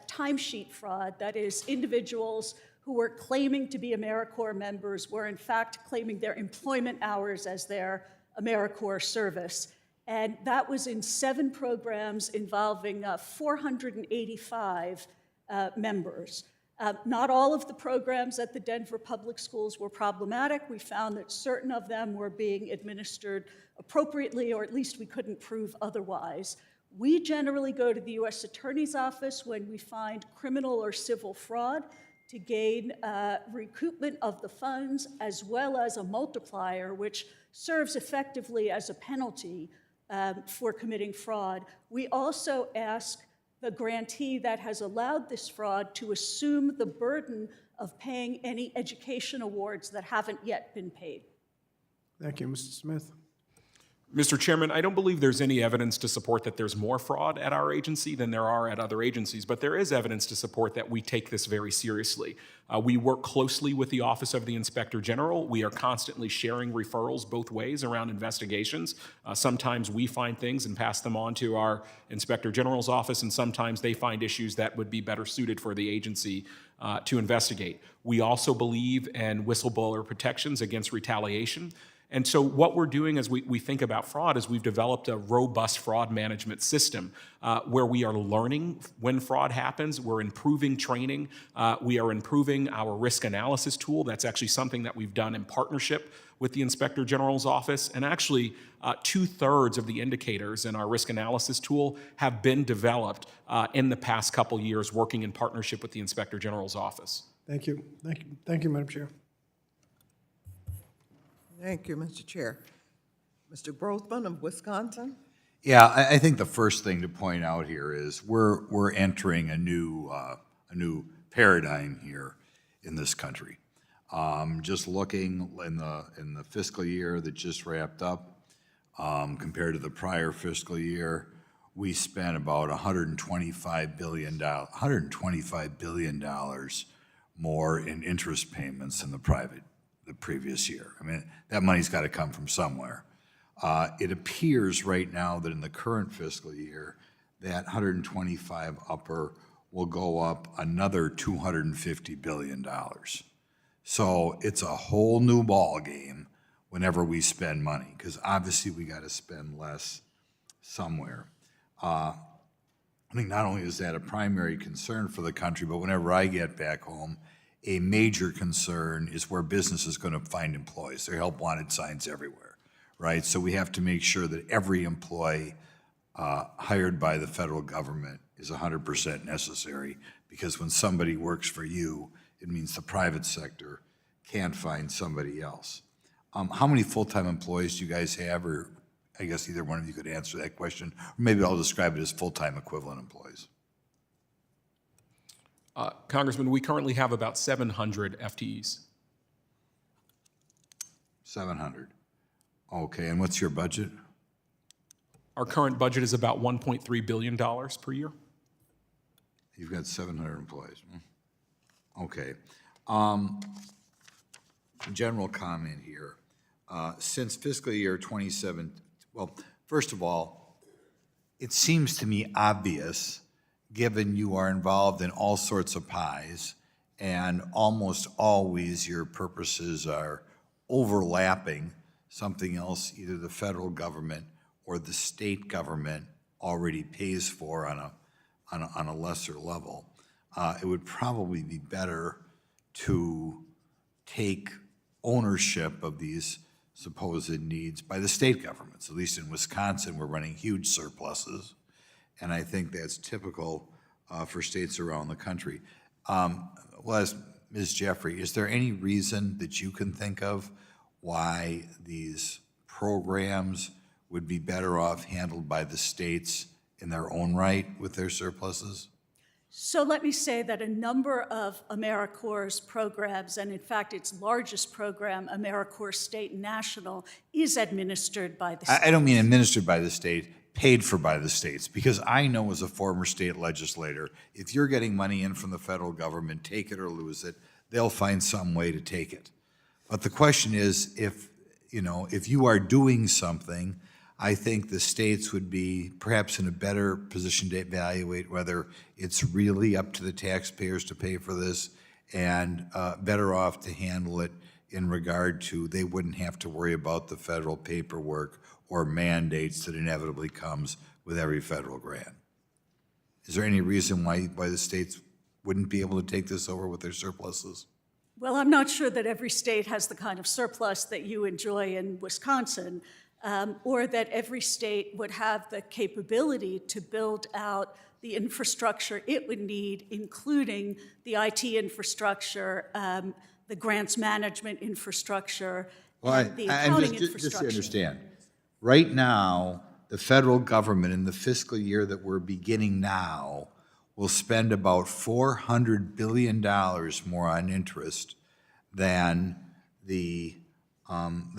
timesheet fraud. That is, individuals who were claiming to be AmeriCorps members were in fact claiming their employment hours as their AmeriCorps service. And that was in 7 programs involving 485 members. Not all of the programs at the Denver Public Schools were problematic. We found that certain of them were being administered appropriately, or at least we couldn't prove otherwise. We generally go to the U.S. Attorney's Office when we find criminal or civil fraud to gain recoupment of the funds, as well as a multiplier, which serves effectively as a penalty for committing fraud. We also ask the grantee that has allowed this fraud to assume the burden of paying any education awards that haven't yet been paid. Thank you, Mr. Smith. Mr. Chairman, I don't believe there's any evidence to support that there's more fraud at our agency than there are at other agencies, but there is evidence to support that we take this very seriously. We work closely with the Office of the Inspector General. We are constantly sharing referrals both ways around investigations. Sometimes we find things and pass them on to our Inspector General's office, and sometimes they find issues that would be better suited for the agency to investigate. We also believe in whistleblower protections against retaliation. And so what we're doing as we think about fraud is we've developed a robust fraud management system where we are learning when fraud happens. We're improving training. We are improving our risk analysis tool. That's actually something that we've done in partnership with the Inspector General's office. And actually, 2/3 of the indicators in our risk analysis tool have been developed in the past couple years working in partnership with the Inspector General's office. Thank you. Thank you. Thank you, Madam Chair. Thank you, Mr. Chair. Mr. Grothman of Wisconsin? Yeah, I think the first thing to point out here is we're entering a new paradigm here in this country. Just looking in the fiscal year that just wrapped up, compared to the prior fiscal year, we spent about $125 billion more in interest payments than the previous year. I mean, that money's got to come from somewhere. It appears right now that in the current fiscal year, that 125 upper will go up another $250 billion. So it's a whole new ball game whenever we spend money, because obviously we got to spend less somewhere. I think not only is that a primary concern for the country, but whenever I get back home, a major concern is where business is going to find employees. There are help wanted signs everywhere, right? So we have to make sure that every employee hired by the federal government is 100% necessary, because when somebody works for you, it means the private sector can't find somebody else. How many full-time employees do you guys have? Or I guess either one of you could answer that question. Or maybe I'll describe it as full-time equivalent employees. Congressman, we currently have about 700 FTEs. 700. Okay, and what's your budget? Our current budget is about $1.3 billion per year. You've got 700 employees. Okay. General comment here. Since fiscal year 27, well, first of all, it seems to me obvious, given you are involved in all sorts of pies, and almost always your purposes are overlapping something else either the federal government or the state government already pays for on a lesser level. It would probably be better to take ownership of these supposed needs by the state governments. At least in Wisconsin, we're running huge surpluses, and I think that's typical for states around the country. Ms. Jeffrey, is there any reason that you can think of why these programs would be better off handled by the states in their own right with their surpluses? So let me say that a number of AmeriCorps' programs, and in fact its largest program, AmeriCorps State and National, is administered by the state. I don't mean administered by the state, paid for by the states, because I know as a former state legislator, if you're getting money in from the federal government, take it or lose it, they'll find some way to take it. But the question is, if you are doing something, I think the states would be perhaps in a better position to evaluate whether it's really up to the taxpayers to pay for this, and better off to handle it in regard to they wouldn't have to worry about the federal paperwork or mandates that inevitably comes with every federal grant. Is there any reason why the states wouldn't be able to take this over with their surpluses? Well, I'm not sure that every state has the kind of surplus that you enjoy in Wisconsin, or that every state would have the capability to build out the infrastructure it would need, including the IT infrastructure, the grants management infrastructure, and the I'm accounting just to infrastructure. understand, right now, the federal government in the fiscal year that we're beginning now will spend about $400 billion more on interest than the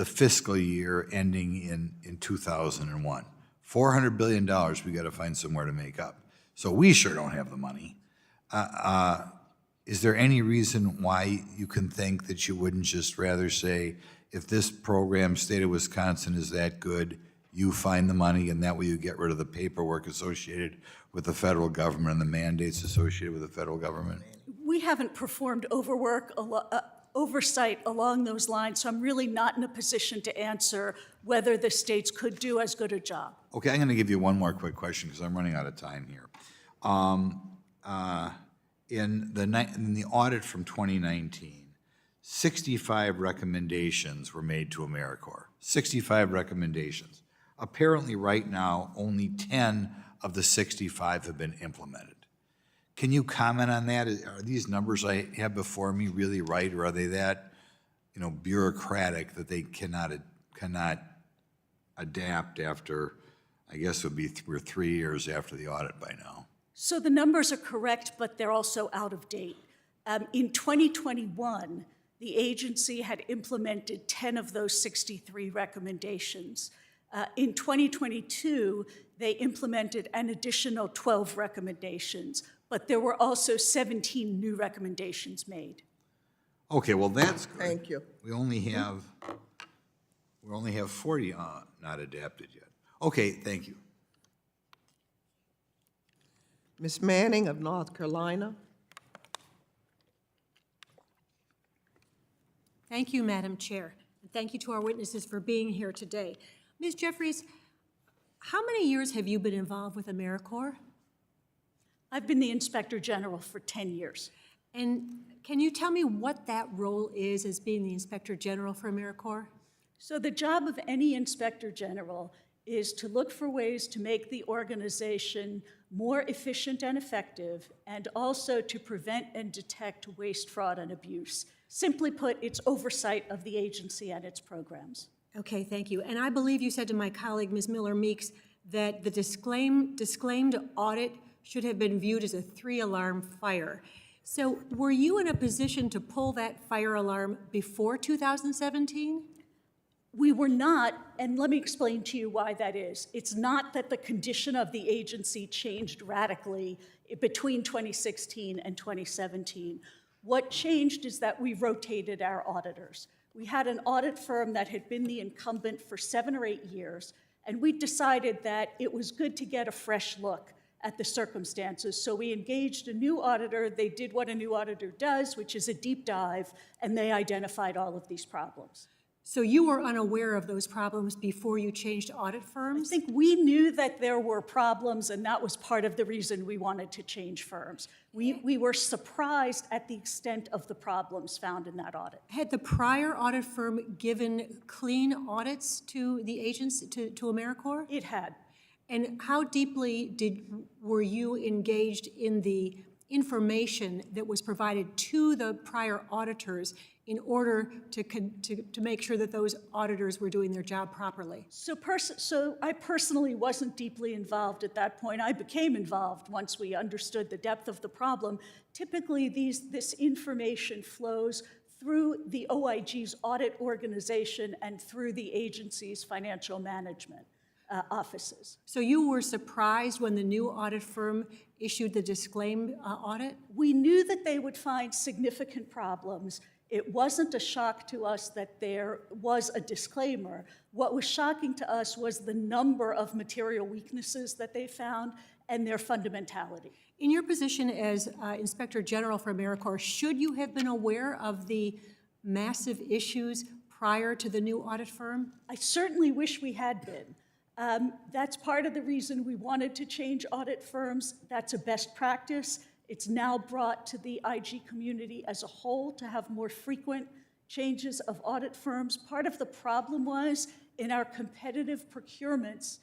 fiscal year ending in 2001. $400 billion we got to find somewhere to make up. So we sure don't have the money. Is there any reason why you can think that you wouldn't just rather say, if this program, state of Wisconsin, is that good, you find the money, and that way you get rid of the paperwork associated with the federal government and the mandates associated with the federal government? We haven't performed oversight along those lines, so I'm really not in a position to answer whether the states could do as good a job. Okay, I'm going to give you one more quick question because I'm running out of time here. In the audit from 2019, 65 recommendations were made to AmeriCorps. 65 recommendations. Apparently, right now, only 10 of the 65 have been implemented. Can you comment on that? Are these numbers I have before me really right, or are they that, bureaucratic that they cannot adapt after, I guess it would be we're 3 years after the audit by now? So the numbers are correct, but they're also out of date. In 2021, the agency had implemented 10 of those 63 recommendations. In 2022, they implemented an additional 12 recommendations, but there were also 17 new recommendations made. Okay, well, that's good. Thank you. We only have 40 not adapted yet. Okay, thank you. Ms. Manning of North Carolina. Thank you, Madam Chair. And thank you to our witnesses for being here today. Ms. Jeffries, how many years have you been involved with AmeriCorps? I've been the Inspector General for 10 years. And can you tell me what that role is as being the Inspector General for AmeriCorps? So the job of any Inspector General is to look for ways to make the organization more efficient and effective, and also to prevent and detect waste, fraud, and abuse. Simply put, it's oversight of the agency and its programs. Okay, thank you. And I believe you said to my colleague, Ms. Miller-Meeks, that the disclaimed audit should have been viewed as a 3-alarm fire. So were you in a position to pull that fire alarm before 2017? We were not, and let me explain to you why that is. It's not that the condition of the agency changed radically between 2016 and 2017. What changed is that we rotated our auditors. We had an audit firm that had been the incumbent for 7 or 8 years, and we decided that it was good to get a fresh look at the circumstances. So we engaged a new auditor. They did what a new auditor does, which is a deep dive, and they identified all of these problems. So you were unaware of those problems before you changed audit I firms? think we knew that there were problems, and that was part of the reason we wanted to change firms. We were surprised at the extent of the problems found in that audit. Had the prior audit firm given clean audits to the agency, to AmeriCorps? It had. And how deeply were you engaged in the information that was provided to the prior auditors in order to make sure that those auditors were doing their job properly? So I personally wasn't deeply involved at that point. I became involved once we understood the depth of the problem. Typically, this information flows through the OIG's audit organization and through the agency's financial management offices. So you were surprised when the new audit firm issued the disclaimed audit? We knew that they would find significant problems. It wasn't a shock to us that there was a disclaimer. What was shocking to us was the number of material weaknesses that they found and their fundamentality. In your position as Inspector General for AmeriCorps, should you have been aware of the massive issues prior to the new audit firm? I certainly wish we had been. That's part of the reason we wanted to change audit firms. That's a best practice. It's now brought to the IG community as a whole to have more frequent changes of audit firms. Part of the problem was in our competitive procurements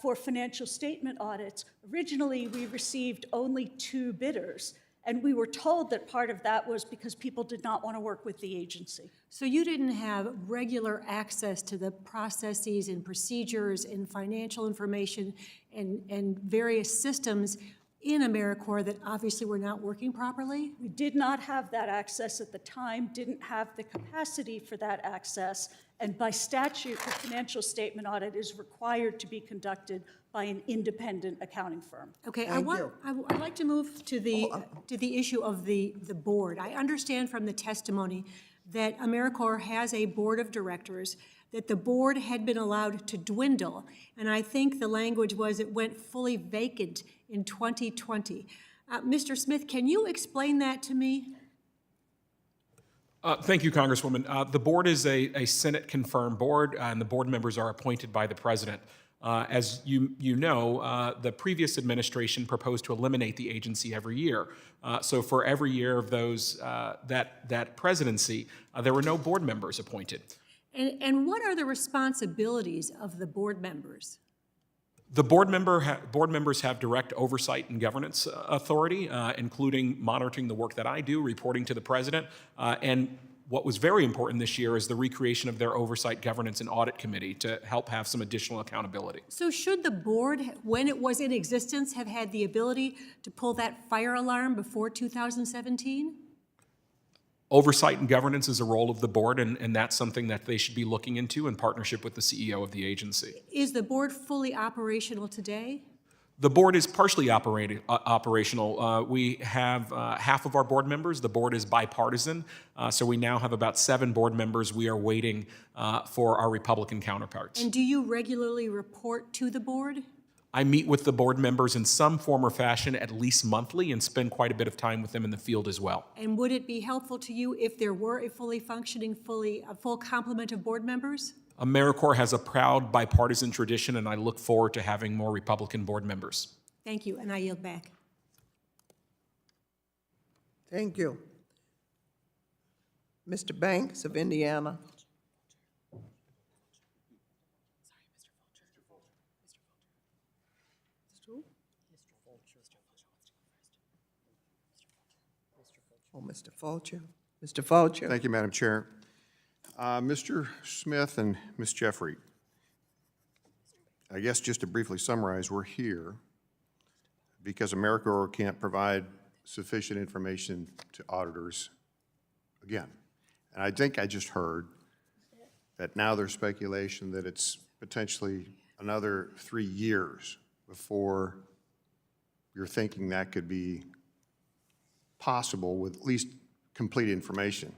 for financial statement audits. Originally, we received only 2 bidders, and we were told that part of that was because people did not want to work with the agency. So you didn't have regular access to the processes and procedures and financial information and various systems in AmeriCorps that obviously were not working properly? We did not have that access at the time, didn't have the capacity for that access, and by statute, the financial statement audit is required to be conducted by an independent accounting firm. Okay, Thank you. I'd like to move to the issue of the board. I understand from the testimony that AmeriCorps has a board of directors, that the board had been allowed to dwindle, and I think the language was it went fully vacant in 2020. Mr. Smith, can you explain that to me? Thank you, Congresswoman. The board is a Senate-confirmed board, and the board members are appointed by the president. As you know, the previous administration proposed to eliminate the agency every year. So for every year of those that presidency, there were no board members appointed. And what are the responsibilities of the board members? The board members have direct oversight and governance authority, including monitoring the work that I do, reporting to the president, and what was very important this year is the recreation of their oversight, governance, and audit committee to help have some additional accountability. So should the board, when it was in existence, have had the ability to pull that fire alarm before 2017? Oversight and governance is a role of the board, and that's something that they should be looking into in partnership with the CEO of the agency. Is the board fully operational today? The board is partially operational. We have half of our board members. The board is bipartisan, so we now have about 7 board members. We are waiting for our Republican counterparts. And do you regularly report to the board? I meet with the board members in some form or fashion at least monthly and spend quite a bit of time with them in the field as well. And would it be helpful to you if there were a fully functioning, a full complement of board members? AmeriCorps has a proud bipartisan tradition, and I look forward to having more Republican board members. Thank you, and I yield back. Thank you. Mr. Banks of Indiana. Oh, Mr. Fulcher. Mr. Fulcher. Thank you, Madam Chair. Mr. Smith and Ms. Jeffrey, I guess just to briefly summarize, we're here because AmeriCorps can't provide sufficient information to auditors again. And I think I just heard that now there's speculation that it's potentially another 3 years before you're thinking that could be possible with at least complete information.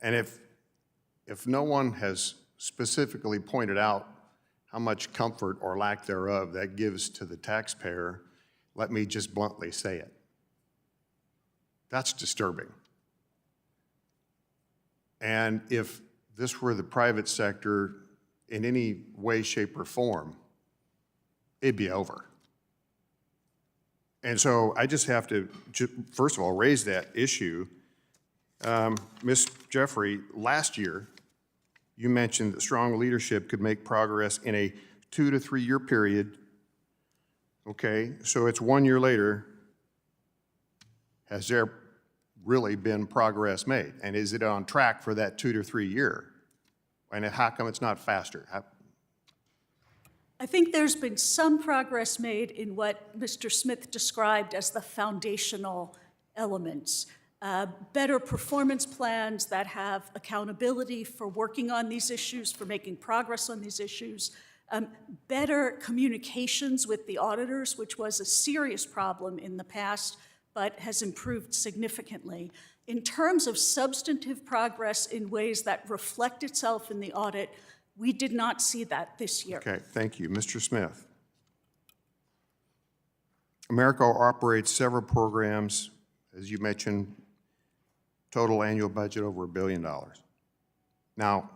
And if no one has specifically pointed out how much comfort or lack thereof that gives to the taxpayer, let me just bluntly say it. That's disturbing. And if this were the private sector in any way, shape, or form, it'd be over. And so I just have to, first of all, raise that issue. Ms. Jeffrey, last year, you mentioned that strong leadership could make progress in a 2 to 3 year period. Okay, so it's 1 year later. Has there really been progress made? And is it on track for that 2 to 3 year? And how come it's not faster? I think there's been some progress made in what Mr. Smith described as the foundational elements. Better performance plans that have accountability for working on these issues, for making progress on these issues. Better communications with the auditors, which was a serious problem in the past, but has improved significantly. In terms of substantive progress in ways that reflect itself in the audit, we did not see that this year. Okay, thank you. Mr. Smith. AmeriCorps operates several programs, as you mentioned, total annual budget over $1 billion. Now,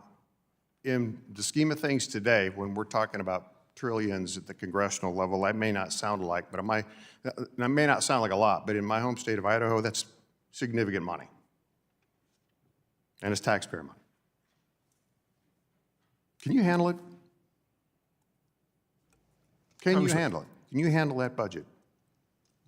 in the scheme of things today, when we're talking about trillions at the congressional level. That may not sound like, but that may not sound like a lot, but in my home state of Idaho, that's significant money. And it's taxpayer money. Can you handle it? Can you handle it? Can you handle that budget?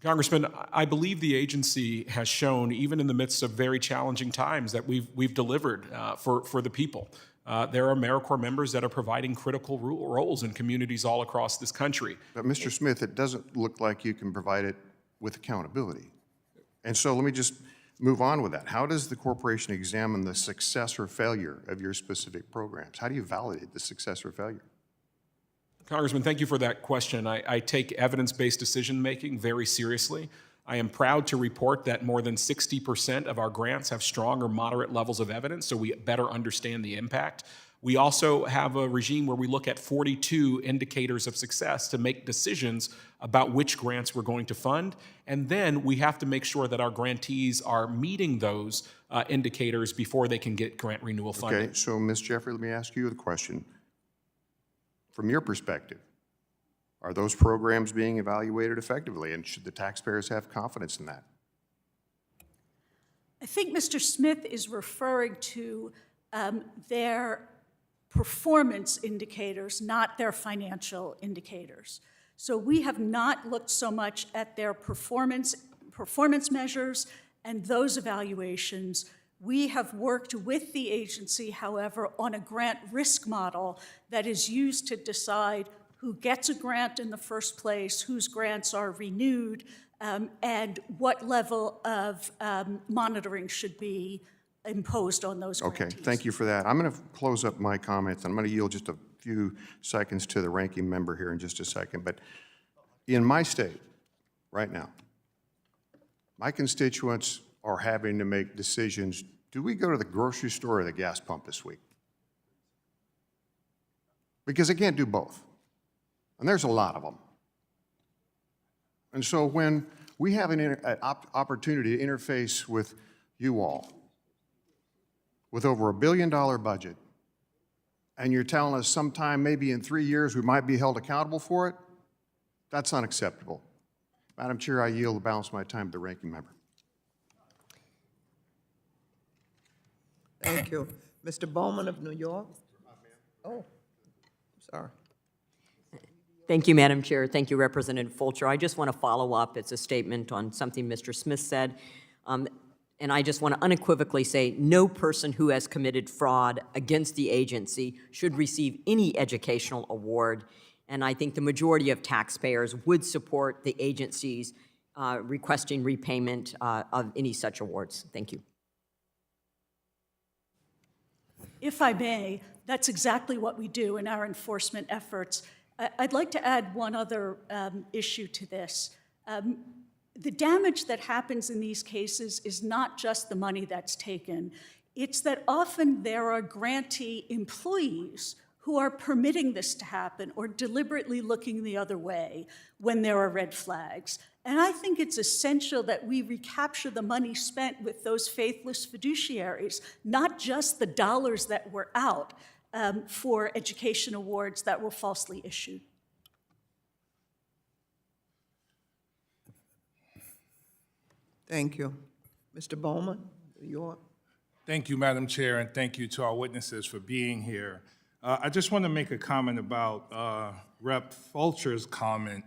Congressman, I believe the agency has shown, even in the midst of very challenging times, that we've delivered for the people. There are AmeriCorps members that are providing critical roles in communities all across this country. But Mr. Smith, it doesn't look like you can provide it with accountability. And so let me just move on with that. How does the corporation examine the success or failure of your specific programs? How do you validate the success or failure? Congressman, thank you for that question. I take evidence-based decision-making very seriously. I am proud to report that more than 60% of our grants have strong or moderate levels of evidence, so we better understand the impact. We also have a regime where we look at 42 indicators of success to make decisions about which grants we're going to fund, and then we have to make sure that our grantees are meeting those indicators before they can get grant renewal funding. Okay, so Ms. Jeffrey, let me ask you the question. From your perspective, are those programs being evaluated effectively, and should the taxpayers have confidence in that? I think Mr. Smith is referring to their performance indicators, not their financial indicators. So we have not looked so much at their performance measures and those evaluations. We have worked with the agency, however, on a grant risk model that is used to decide who gets a grant in the first place, whose grants are renewed, and what level of monitoring should be imposed on those grantees. Okay, thank you for that. I'm going to close up my comments, and I'm going to yield just a few seconds to the ranking member here in just a second. But in my state, right now, my constituents are having to make decisions. Do we go to the grocery store or the gas pump this week? Because they can't do both. And there's a lot of them. And so when we have an opportunity to interface with you all, with over $1 billion budget, and you're telling us sometime maybe in 3 years we might be held accountable for it, that's unacceptable. Madam Chair, I yield the balance of my time to the ranking member. Thank you. Mr. Bowman of New York? Oh, sorry. Thank you, Madam Chair. Thank you, Representative Fulcher. I just want to follow up. It's a statement on something Mr. Smith said. And I just want to unequivocally say no person who has committed fraud against the agency should receive any educational award. And I think the majority of taxpayers would support the agency's requesting repayment of any such awards. Thank you. If I may, that's exactly what we do in our enforcement efforts. I'd like to add one other issue to this. The damage that happens in these cases is not just the money that's taken. It's that often there are grantee employees who are permitting this to happen or deliberately looking the other way when there are red flags. And I think it's essential that we recapture the money spent with those faithless fiduciaries, not just the dollars that were out for education awards that were falsely issued. Thank you. Mr. Bowman, New York? Thank you, Madam Chair, and thank you to our witnesses for being here. I just want to make a comment about Rep. Fulcher's comment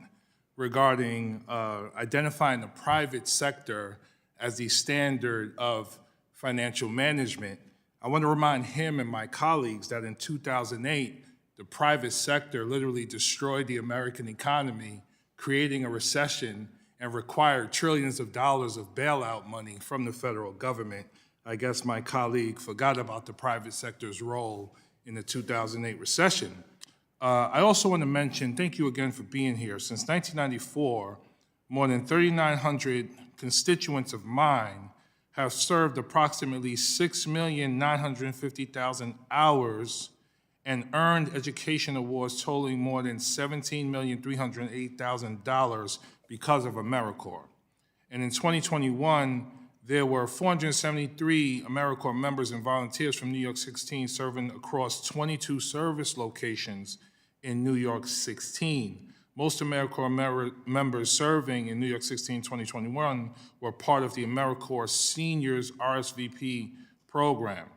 regarding identifying the private sector as the standard of financial management. I want to remind him and my colleagues that in 2008, the private sector literally destroyed the American economy, creating a recession and required trillions of dollars of bailout money from the federal government. I guess my colleague forgot about the private sector's role in the 2008 recession. I also want to mention, thank you again for being here. Since 1994, more than 3,900 constituents of mine have served approximately 6,950,000 hours and earned education awards totaling more than $17,308,000 because of AmeriCorps. And in 2021, there were 473 AmeriCorps members and volunteers from New York 16 serving across 22 service locations in New York 16. Most AmeriCorps members serving in New York 16 2021 were part of the AmeriCorps Seniors RSVP program.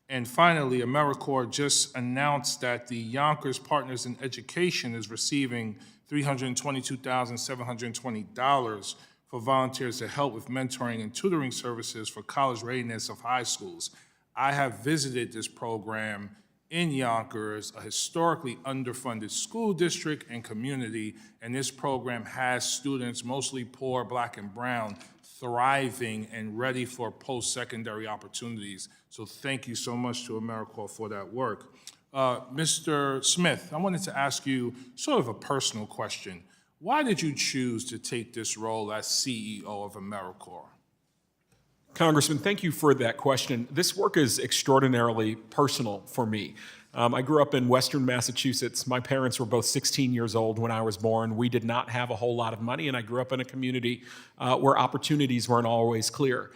And finally, AmeriCorps just announced that the Yonkers Partners in Education is receiving $322,720 for volunteers to help with mentoring and tutoring services for college readiness of high schools. I have visited this program in Yonkers, a historically underfunded school district and community, and this program has students, mostly poor, Black and brown, thriving and ready for post-secondary opportunities. So thank you so much to AmeriCorps for that work. Mr. Smith, I wanted to ask you sort of a personal question. Why did you choose to take this role as CEO of AmeriCorps? Congressman, thank you for that question. This work is extraordinarily personal for me. I grew up in Western Massachusetts. My parents were both 16 years old when I was born. We did not have a whole lot of money, and I grew up in a community where opportunities weren't always clear.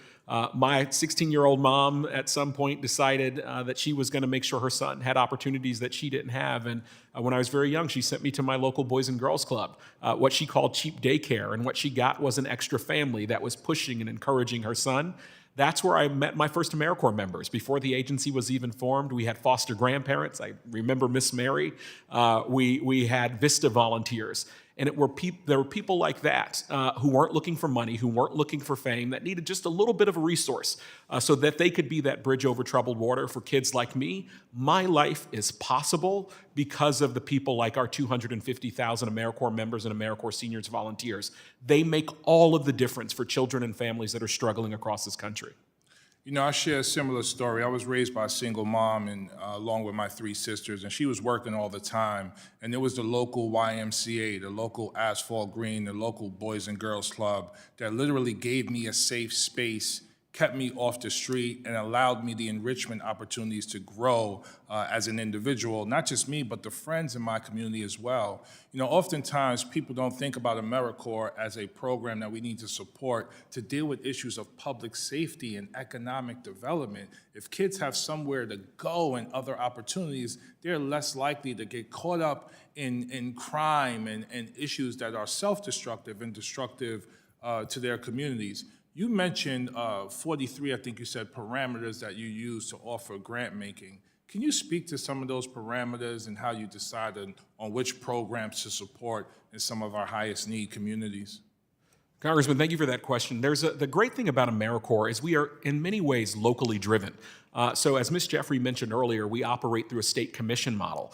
My 16-year-old mom at some point decided that she was going to make sure her son had opportunities that she didn't have. And when I was very young, she sent me to my local Boys and Girls Club, what she called cheap daycare. And what she got was an extra family that was pushing and encouraging her son. That's where I met my first AmeriCorps members. Before the agency was even formed, we had foster grandparents. I remember Miss Mary. We had VISTA volunteers. And there were people like that who weren't looking for money, who weren't looking for fame, that needed just a little bit of a resource so that they could be that bridge over troubled water for kids like me. My life is possible because of the people like our 250,000 AmeriCorps members and AmeriCorps Seniors volunteers. They make all of the difference for children and families that are struggling across this country. You know, I share a similar story. I was raised by a single mom and along with my 3 sisters, and she was working all the time. And there was the local YMCA, the local Asphalt Green, the local Boys and Girls Club that literally gave me a safe space, kept me off the street, and allowed me the enrichment opportunities to grow as an individual, not just me, but the friends in my community as well. You know, oftentimes people don't think about AmeriCorps as a program that we need to support to deal with issues of public safety and economic development. If kids have somewhere to go and other opportunities, they're less likely to get caught up in crime and issues that are self-destructive and destructive to their communities. You mentioned 43, I think you said, parameters that you use to offer grant making. Can you speak to some of those parameters and how you decided on which programs to support in some of our highest need communities? Congressman, thank you for that question. The great thing about AmeriCorps is we are in many ways locally driven. So as Ms. Jeffrey mentioned earlier, we operate through a state commission model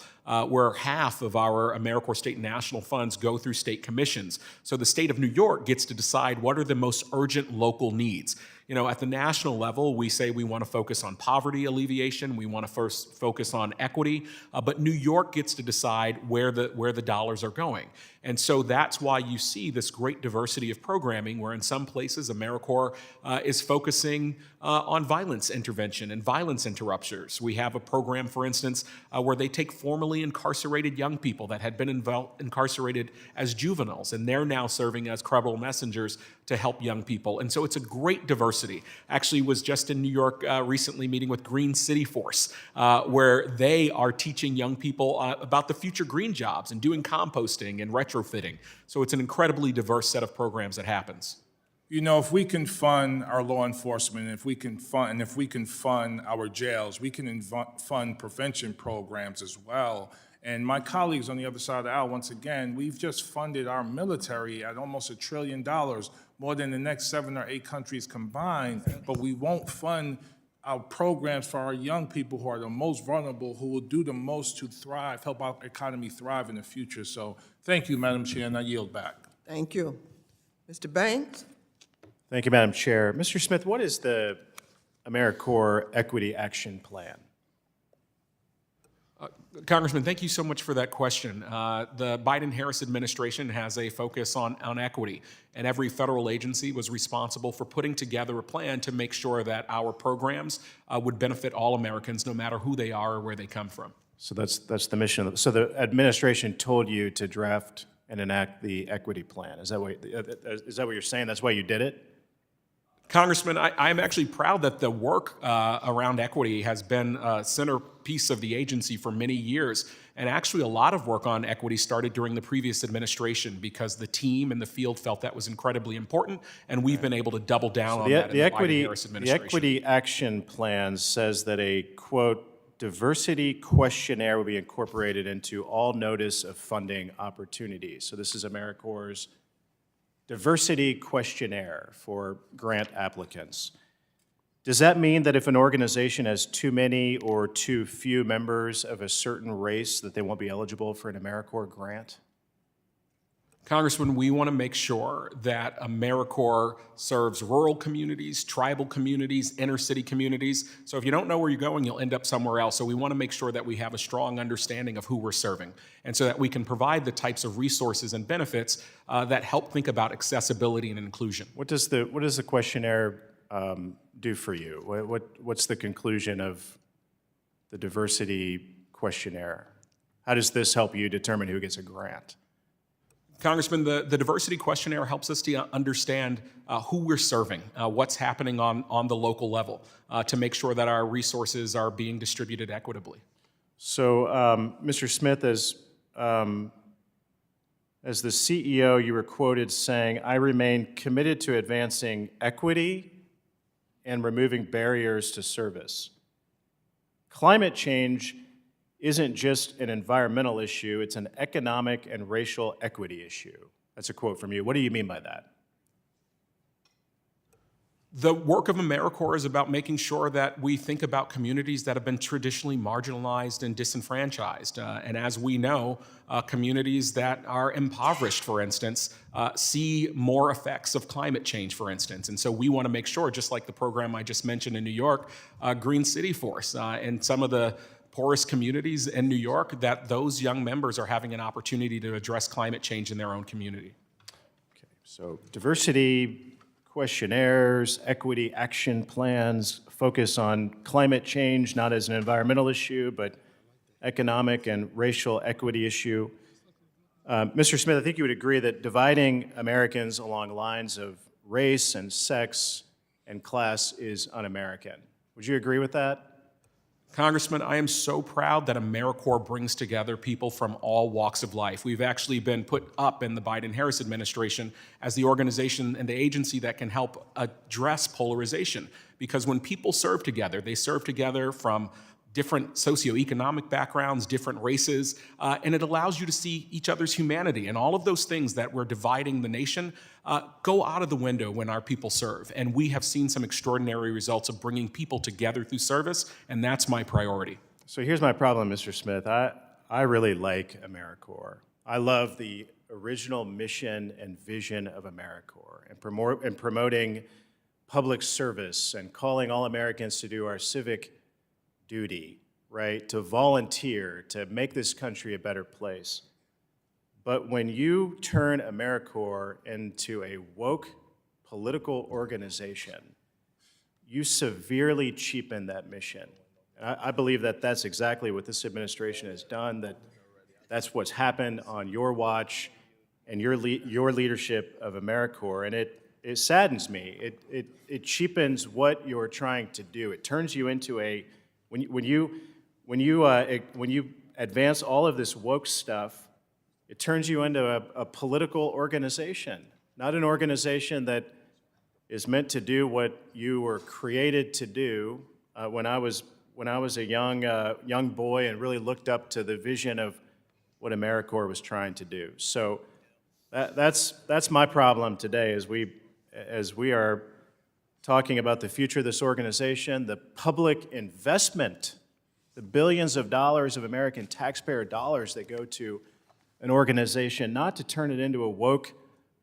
where half of our AmeriCorps state and national funds go through state commissions. So the state of New York gets to decide what are the most urgent local needs. You know, at the national level, we say we want to focus on poverty alleviation, we want to first focus on equity, but New York gets to decide where the dollars are going. And so that's why you see this great diversity of programming where in some places AmeriCorps is focusing on violence intervention and violence interrupters. We have a program, for instance, where they take formerly incarcerated young people that had been incarcerated as juveniles, and they're now serving as credible messengers to help young people. And so it's a great diversity. Actually was just in New York recently meeting with Green City Force, where they are teaching young people about the future green jobs and doing composting and retrofitting. So it's an incredibly diverse set of programs that happens. You know, if we can fund our law enforcement, if we can fund our jails, we can fund prevention programs as well. And my colleagues on the other side of the aisle, once again, we've just funded our military at almost $1 trillion, more than the next 7 or 8 countries combined, but we won't fund our programs for our young people who are the most vulnerable, who will do the most to thrive, help our economy thrive in the future. So thank you, Madam Chair, and I yield back. Thank you. Mr. Banks? Thank you, Madam Chair. Mr. Smith, what is the AmeriCorps Equity Action Plan? Congressman, thank you so much for that question. The Biden-Harris administration has a focus on equity, and every federal agency was responsible for putting together a plan to make sure that our programs would benefit all Americans, no matter who they are or where they come from. So that's the mission. So the administration told you to draft and enact the equity plan. Is that what you're saying? That's why you did it? Congressman, I'm actually proud that the work around equity has been a centerpiece of the agency for many years. And actually, a lot of work on equity started during the previous administration because the team and the field felt that was incredibly important, and we've been able to double down on that in the Biden-Harris administration. The Equity Action Plan says that a, quote, diversity questionnaire will be incorporated into all notice of funding opportunities. So this is AmeriCorps' diversity questionnaire for grant applicants. Does that mean that if an organization has too many or too few members of a certain race, that they won't be eligible for an AmeriCorps grant? Congressman, we want to make sure that AmeriCorps serves rural communities, tribal communities, inner city communities. So if you don't know where you're going, you'll end up somewhere else. So we want to make sure that we have a strong understanding of who we're serving, and so that we can provide the types of resources and benefits that help think about accessibility and inclusion. What does the questionnaire do for you? What's the conclusion of the diversity questionnaire? How does this help you determine who gets a grant? Congressman, the diversity questionnaire helps us to understand who we're serving, what's happening on the local level, to make sure that our resources are being distributed equitably. So, Mr. Smith, as the CEO, you were quoted saying, "I remain committed to advancing equity and removing barriers to service." Climate change isn't just an environmental issue, it's an economic and racial equity issue. That's a quote from you. What do you mean by that? The work of AmeriCorps is about making sure that we think about communities that have been traditionally marginalized and disenfranchised. And as we know, communities that are impoverished, for instance, see more effects of climate change, for instance. And so we want to make sure, just like the program I just mentioned in New York, Green City Force, and some of the poorest communities in New York, that those young members are having an opportunity to address climate change in their own community. Okay, so diversity questionnaires, equity action plans focus on climate change, not as an environmental issue, but economic and racial equity issue. Mr. Smith, I think you would agree that dividing Americans along lines of race and sex and class is un-American. Would you agree with that? Congressman, I am so proud that AmeriCorps brings together people from all walks of life. We've actually been put up in the Biden-Harris administration as the organization and the agency that can help address polarization. Because when people serve together, they serve together from different socioeconomic backgrounds, different races, and it allows you to see each other's humanity. And all of those things that were dividing the nation go out of the window when our people serve. And we have seen some extraordinary results of bringing people together through service, and that's my priority. So here's my problem, Mr. Smith. I really like AmeriCorps. I love the original mission and vision of AmeriCorps and promoting public service and calling all Americans to do our civic duty, right, to volunteer, to make this country a better place. But when you turn AmeriCorps into a woke political organization, you severely cheapen that mission. And I believe that that's exactly what this administration has done, that's what's happened on your watch and your leadership of AmeriCorps, and it saddens me. It cheapens what you're trying to do. It turns you into a when you advance all of this woke stuff, it turns you into a political organization, not an organization that is meant to do what you were created to do. When I was a young boy and really looked up to the vision of what AmeriCorps was trying to do. So that's my problem today as we are talking about the future of this organization, the public investment, the billions of dollars of American taxpayer dollars that go to an organization, not to turn it into a woke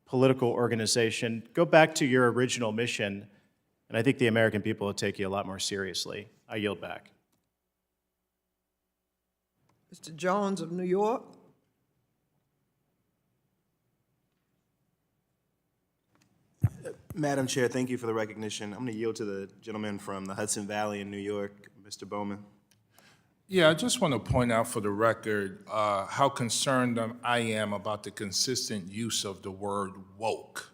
political organization. Go back to your original mission, and I think the American people will take you a lot more seriously. I yield back. Mr. Jones of New York. Madam Chair, thank you for the recognition. I'm going to yield to the gentleman from the Hudson Valley in New York, Mr. Bowman. Yeah, I just want to point out for the record how concerned I am about the consistent use of the word woke.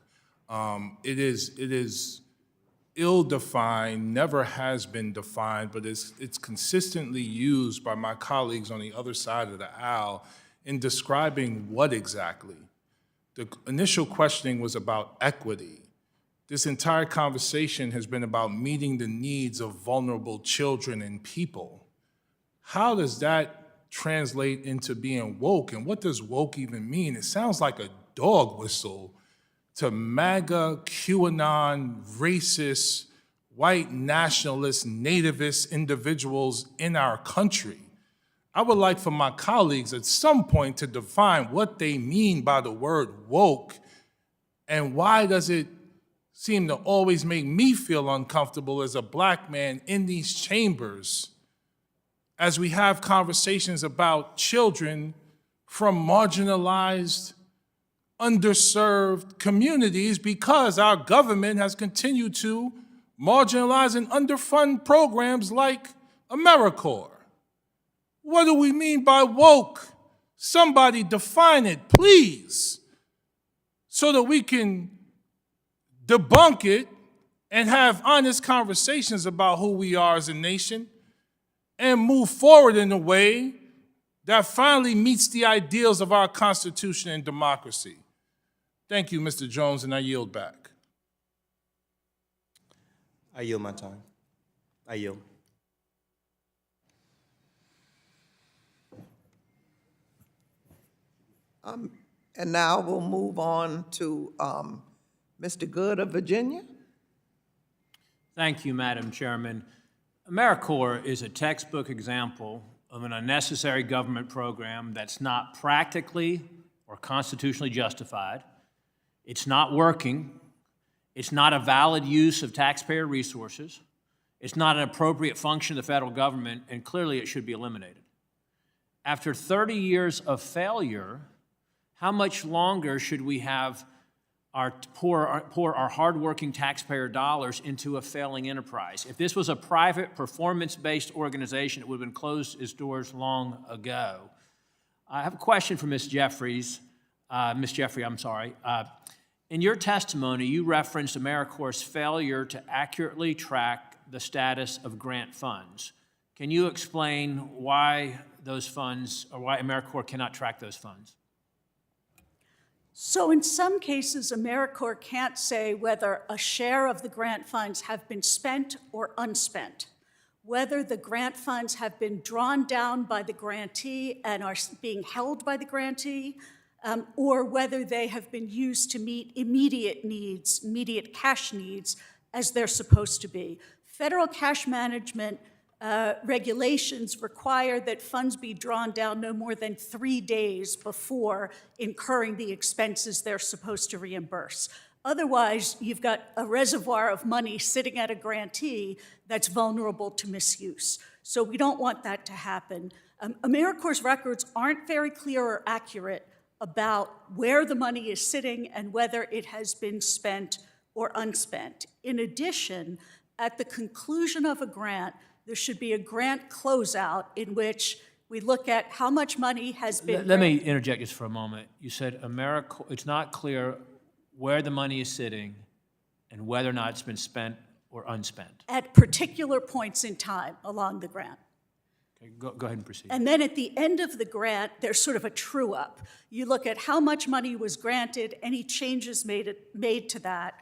It is ill-defined, never has been defined, but it's consistently used by my colleagues on the other side of the aisle in describing what exactly. The initial questioning was about equity. This entire conversation has been about meeting the needs of vulnerable children and people. How does that translate into being woke? And what does woke even mean? It sounds like a dog whistle to MAGA, QAnon, racist, white nationalist, nativist individuals in our country. I would like for my colleagues at some point to define what they mean by the word woke, and why does it seem to always make me feel uncomfortable as a black man in these chambers as we have conversations about children from marginalized, underserved communities, because our government has continued to marginalize and underfund programs like AmeriCorps. What do we mean by woke? Somebody define it, please, so that we can debunk it and have honest conversations about who we are as a nation and move forward in a way that finally meets the ideals of our Constitution and democracy. Thank you, Mr. Jones, and I yield back. I yield my time. I yield. And now we'll move on to Mr. Good of Virginia. Thank you, Madam Chairman. AmeriCorps is a textbook example of an unnecessary government program that's not practically or constitutionally justified. It's not working. It's not a valid use of taxpayer resources. It's not an appropriate function of the federal government, and clearly it should be eliminated. After 30 years of failure, how much longer should we have pour our hardworking taxpayer dollars into a failing enterprise? If this was a private, performance-based organization, it would have been closed its doors long ago. I have a question for Ms. Jeffries. Ms. Jeffrey, I'm sorry. In your testimony, you referenced AmeriCorps' failure to accurately track the status of grant funds. Can you explain why those funds, or why AmeriCorps cannot track those funds? So in some cases, AmeriCorps can't say whether a share of the grant funds have been spent or unspent, whether the grant funds have been drawn down by the grantee and are being held by the grantee, or whether they have been used to meet immediate needs, immediate cash needs, as they're supposed to be. Federal cash management regulations require that funds be drawn down no more than 3 days before incurring the expenses they're supposed to reimburse. Otherwise, you've got a reservoir of money sitting at a grantee that's vulnerable to misuse. So we don't want that to happen. AmeriCorps' records aren't very clear or accurate about where the money is sitting and whether it has been spent or unspent. In addition, at the conclusion of a grant, there should be a grant closeout in which we look at how much money has been... Let me interject just for a moment. You said AmeriCorps, it's not clear where the money is sitting and whether or not it's been spent or unspent. At particular points in time along the grant. Okay, go ahead and proceed. And then at the end of the grant, there's sort of a true-up. You look at how much money was granted, any changes made to that,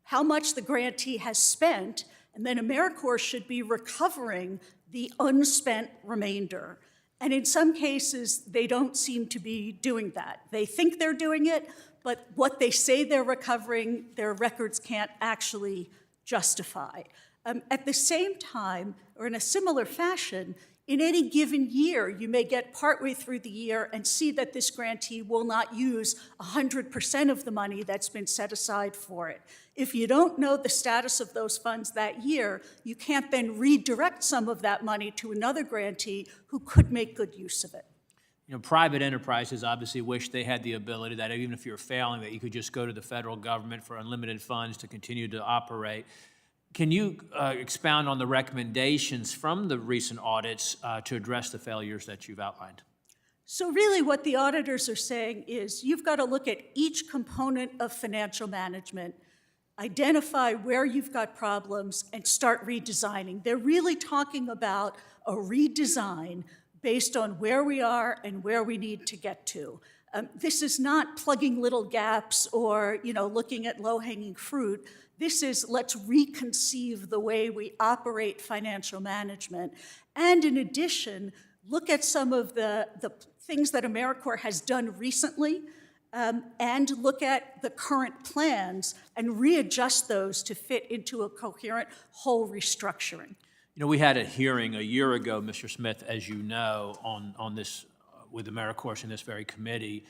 how much the grantee has spent, and then AmeriCorps should be recovering the unspent remainder. And in some cases, they don't seem to be doing that. They think they're doing it, but what they say they're recovering, their records can't actually justify. At the same time, or in a similar fashion, in any given year, you may get partway through the year and see that this grantee will not use 100% of the money that's been set aside for it. If you don't know the status of those funds that year, you can't then redirect some of that money to another grantee who could make good use of it. You know, private enterprises obviously wish they had the ability that even if you're failing, that you could just go to the federal government for unlimited funds to continue to operate. Can you expound on the recommendations from the recent audits to address the failures that you've outlined? So really what the auditors are saying is you've got to look at each component of financial management, identify where you've got problems, and start redesigning. They're really talking about a redesign based on where we are and where we need to get to. This is not plugging little gaps or, looking at low-hanging fruit. This is, let's reconceive the way we operate financial management. And in addition, look at some of the things that AmeriCorps has done recently, and look at the current plans and readjust those to fit into a coherent whole restructuring. We had a hearing a year ago, Mr. Smith, as you know, on this with AmeriCorps in this very committee.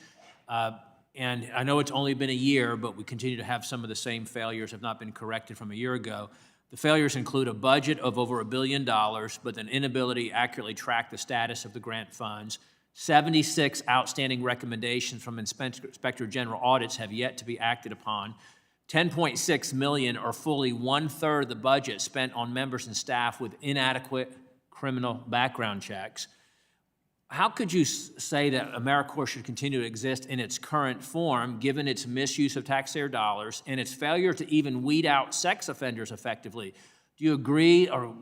And I know it's only been a year, but we continue to have some of the same failures have not been corrected from a year ago. The failures include a budget of over $1 billion, but an inability to accurately track the status of the grant funds. 76 outstanding recommendations from Inspector General audits have yet to be acted upon. $10.6 million, or fully 1/3 of the budget, spent on members and staff with inadequate criminal background checks. How could you say that AmeriCorps should continue to exist in its current form, given its misuse of taxpayer dollars and its failure to even weed out sex offenders effectively? Do you agree, or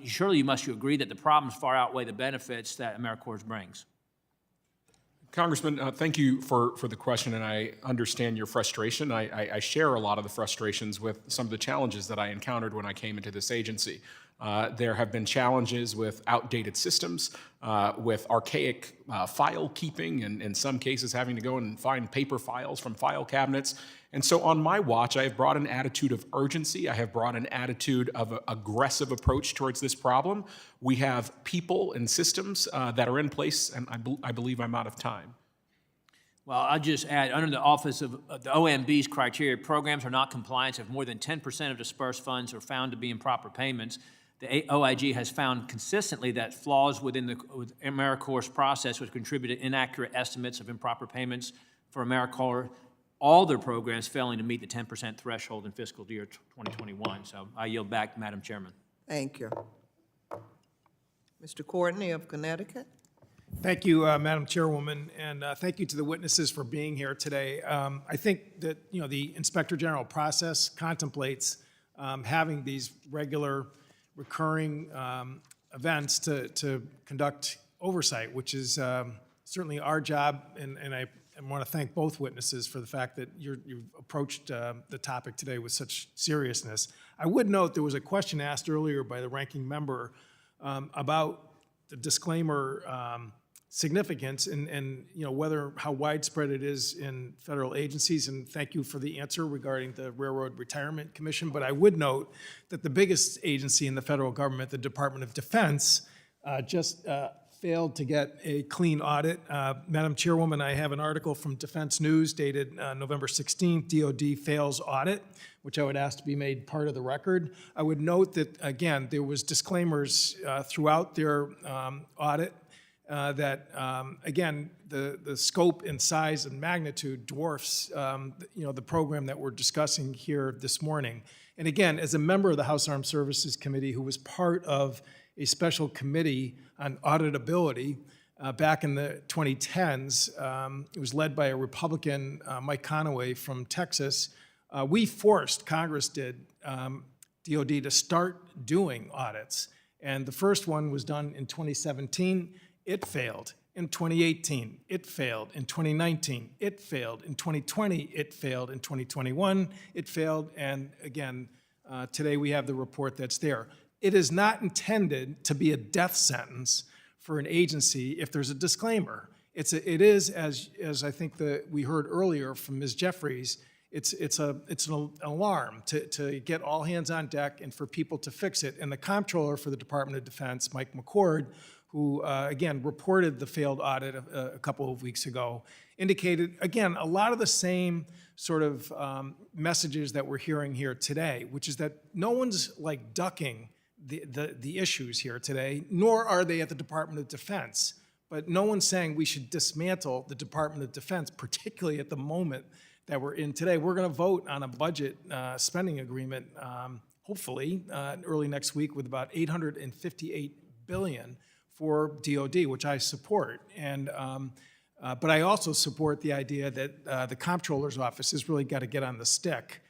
surely you must agree that the problems far outweigh the benefits that AmeriCorps brings? Congressman, thank you for the question, and I understand your frustration. I share a lot of the frustrations with some of the challenges that I encountered when I came into this agency. There have been challenges with outdated systems, with archaic file keeping, and in some cases having to go and find paper files from file cabinets. And so on my watch, I have brought an attitude of urgency. I have brought an attitude of an aggressive approach towards this problem. We have people and systems that are in place, and I believe I'm out of time. Well, I'll just add, under the Office of the OMB's criteria, programs are not compliant if more than 10% of dispersed funds are found to be improper payments. The OIG has found consistently that flaws with AmeriCorps' process which contributed to inaccurate estimates of improper payments for AmeriCorps, all their programs failing to meet the 10% threshold in fiscal year 2021. So I yield back, Madam Chairman. Thank you. Mr. Courtney of Connecticut. Thank you, Madam Chairwoman, and thank you to the witnesses for being here today. I think that the Inspector General process contemplates having these regular, recurring events to conduct oversight, which is certainly our job, and I want to thank both witnesses for the fact that you've approached the topic today with such seriousness. I would note there was a question asked earlier by the ranking member about the disclaimer significance and how widespread it is in federal agencies, and thank you for the answer regarding the Railroad Retirement Commission. But I would note that the biggest agency in the federal government, the Department of Defense, just failed to get a clean audit. Madam Chairwoman, I have an article from Defense News dated November 16th, DOD fails audit, which I would ask to be made part of the record. I would note that, again, there was disclaimers throughout their audit that, again, the scope and size and magnitude dwarfs, the program that we're discussing here this morning. And again, as a member of the House Armed Services Committee who was part of a special committee on auditability back in the 2010s, it was led by a Republican, Mike Conaway from Texas. We forced, Congress did, DOD to start doing audits. And the first one was done in 2017. It failed. In 2018, it failed. In 2019, it failed. In 2020, it failed. In 2021, it failed. And again, today we have the report that's there. It is not intended to be a death sentence for an agency if there's a disclaimer. It is, as I think we heard earlier from Ms. Jeffries, it's an alarm to get all hands on deck and for people to fix it. And the comptroller for the Department of Defense, Mike McCord, who, again, reported the failed audit a couple of weeks ago, indicated, again, a lot of the same sort of messages that we're hearing here today, which is that no one's like ducking the issues here today, nor are they at the Department of Defense. But no one's saying we should dismantle the Department of Defense, particularly at the moment that we're in today. We're going to vote on a budget spending agreement, hopefully, early next week with about $858 billion for DOD, which I support. And but I also support the idea that the comptroller's office has really got to get on the stick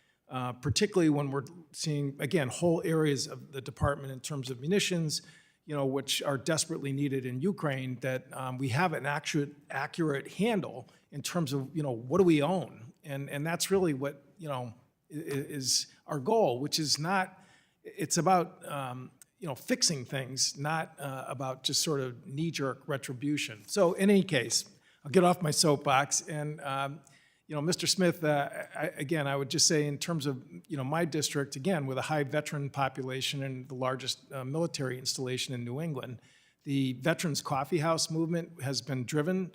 particularly when we're seeing, again, whole areas of the department in terms of munitions, which are desperately needed in Ukraine, that we have an accurate handle in terms of, what do we own? And that's really what, is our goal, which is not, it's about, fixing things, not about just sort of knee-jerk retribution. So in any case, I'll get off my soapbox. And, Mr. Smith, I would just say in terms of, my district, again, with a high veteran population and the largest military installation in New England, the Veterans Coffee House movement has been driven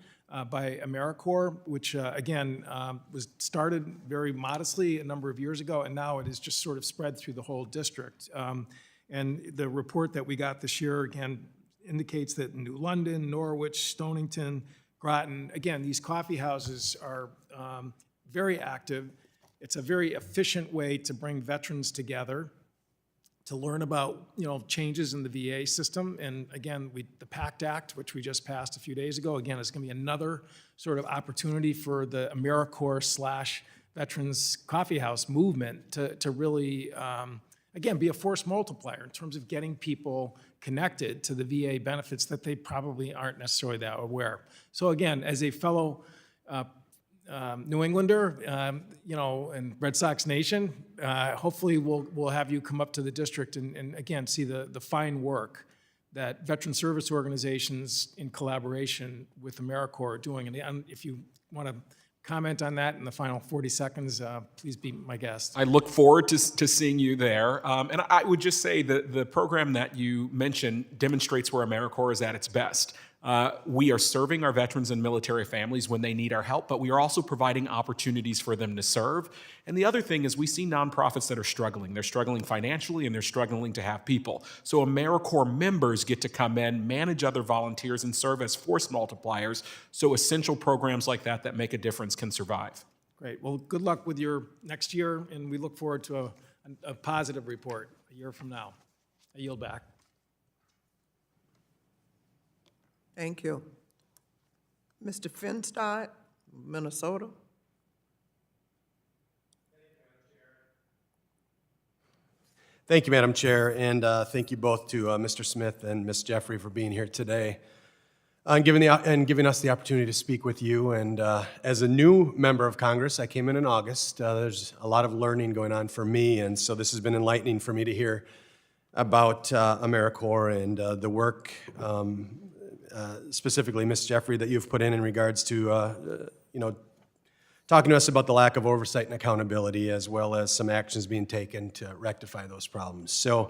by AmeriCorps, which, was started very modestly a number of years ago, and now it is just sort of spread through the whole district. And the report that we got this year, again, indicates that New London, Norwich, Stonington, Groton, again, these coffee houses are very active. It's a very efficient way to bring veterans together, to learn about, changes in the VA system. And again, the PACT Act, which we just passed a few days ago, again, is going to be another sort of opportunity for the AmeriCorps / Veterans Coffee House movement to really, again, be a force multiplier in terms of getting people connected to the VA benefits that they probably aren't necessarily that aware. So again, as a fellow New Englander, and Red Sox Nation, hopefully we'll have you come up to the district and again, see the fine work that veteran service organizations in collaboration with AmeriCorps are doing. And if you want to comment on that in the final 40 seconds, please be my guest. I look forward to seeing you there. And I would just say that the program that you mentioned demonstrates where AmeriCorps is at its best. We are serving our veterans and military families when they need our help, but we are also providing opportunities for them to serve. And the other thing is we see nonprofits that are struggling. They're struggling financially and they're struggling to have people. So AmeriCorps members get to come in, manage other volunteers, and serve as force multipliers so essential programs like that make a difference can survive. Great. Well, good luck with your next year, and we look forward to a positive report a year from now. I yield back. Thank you. Mr. Finstad, Minnesota. Thank you, Madam Chair, and thank you both to Mr. Smith and Ms. Jeffrey for being here today and giving us the opportunity to speak with you. And as a new member of Congress, I came in August. There's a lot of learning going on for me, and so this has been enlightening for me to hear about AmeriCorps and the work specifically, Ms. Jeffrey, that you've put in regards to, talking to us about the lack of oversight and accountability, as well as some actions being taken to rectify those problems. So,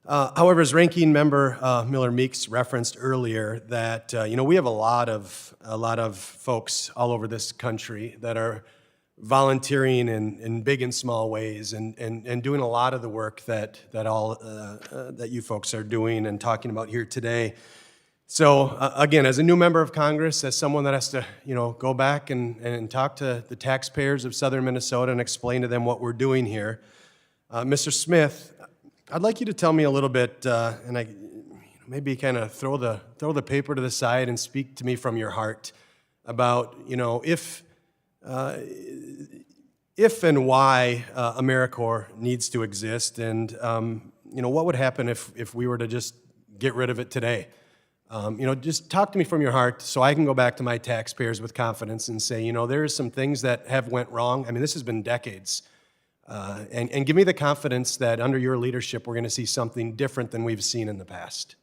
however, as Ranking Member Miller Meeks referenced earlier, that we have a lot of folks all over this country that are volunteering in big and small ways, and doing a lot of the work that you folks are doing and talking about here today. So again, as a new member of Congress, as someone that has to, go back and talk to the taxpayers of Southern Minnesota and explain to them what we're doing here, Mr. Smith, I'd like you to tell me a little bit, and I maybe kind of throw the paper to the side and speak to me from your heart about, if and why AmeriCorps needs to exist, and what would happen if we were to just get rid of it today. Just talk to me from your heart so I can go back to my taxpayers with confidence and say, there are some things that have went wrong. I mean, this has been decades. And give me the confidence that under your leadership, we're going to see something different than we've seen in the past.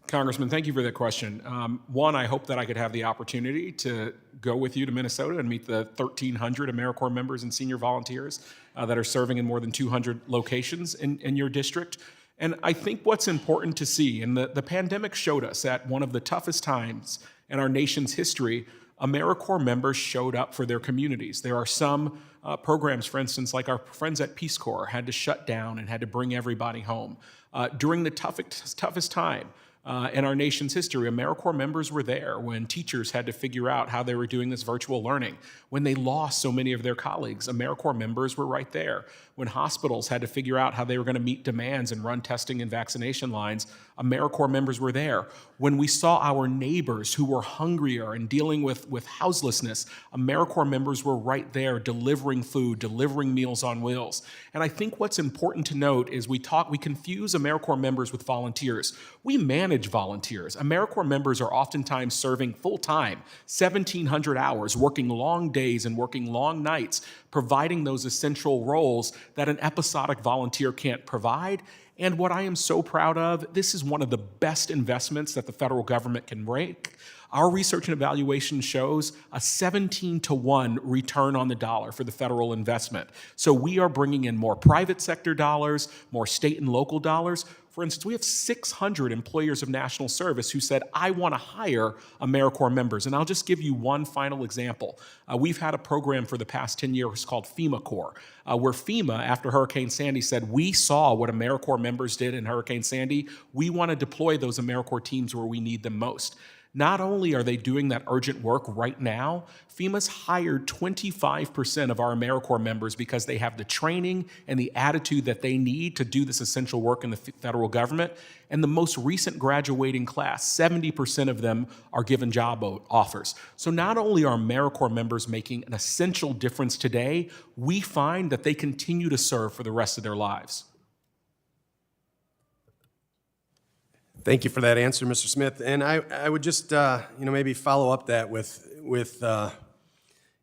Congressman, thank you for that question. One, I hope that I could have the opportunity to go with you to Minnesota and meet the 1,300 AmeriCorps members and senior volunteers that are serving in more than 200 locations in your district. And I think what's important to see, and the pandemic showed us at one of the toughest times in our nation's history, AmeriCorps members showed up for their communities. There are some programs, for instance, like our friends at Peace Corps had to shut down and had to bring everybody home. During the toughest time in our nation's history, AmeriCorps members were there when teachers had to figure out how they were doing this virtual learning. When they lost so many of their colleagues, AmeriCorps members were right there. when hospitals had to figure out how they were going to meet demands and run testing and vaccination lines, AmeriCorps members were there. When we saw our neighbors who were hungrier and dealing with houselessness, AmeriCorps members were right there delivering food, delivering Meals on Wheels. And I think what's important to note is we confuse AmeriCorps members with volunteers. We manage volunteers. AmeriCorps members are oftentimes serving full-time, 1,700 hours, working long days and working long nights, providing those essential roles that an episodic volunteer can't provide. And what I am so proud of, this is one of the best investments that the federal government can make. Our research and evaluation shows a 17-to-1 return on the dollar for the federal investment. So we are bringing in more private sector dollars, more state and local dollars. For instance, we have 600 employers of national service who said, I want to hire AmeriCorps members. And I'll just give you one final example. We've had a program for the past 10 years called FEMA Corps, where FEMA, after Hurricane Sandy, said, we saw what AmeriCorps members did in Hurricane Sandy. We want to deploy those AmeriCorps teams where we need them most. Not only are they doing that urgent work right now, FEMA's hired 25% of our AmeriCorps members because they have the training and the attitude that they need to do this essential work in the federal government. And the most recent graduating class, 70% of them are given job offers. So not only are AmeriCorps members making an essential difference today, we find that they continue to serve for the rest of their lives. Thank you for that answer, Mr. Smith. And I would just, maybe follow up that with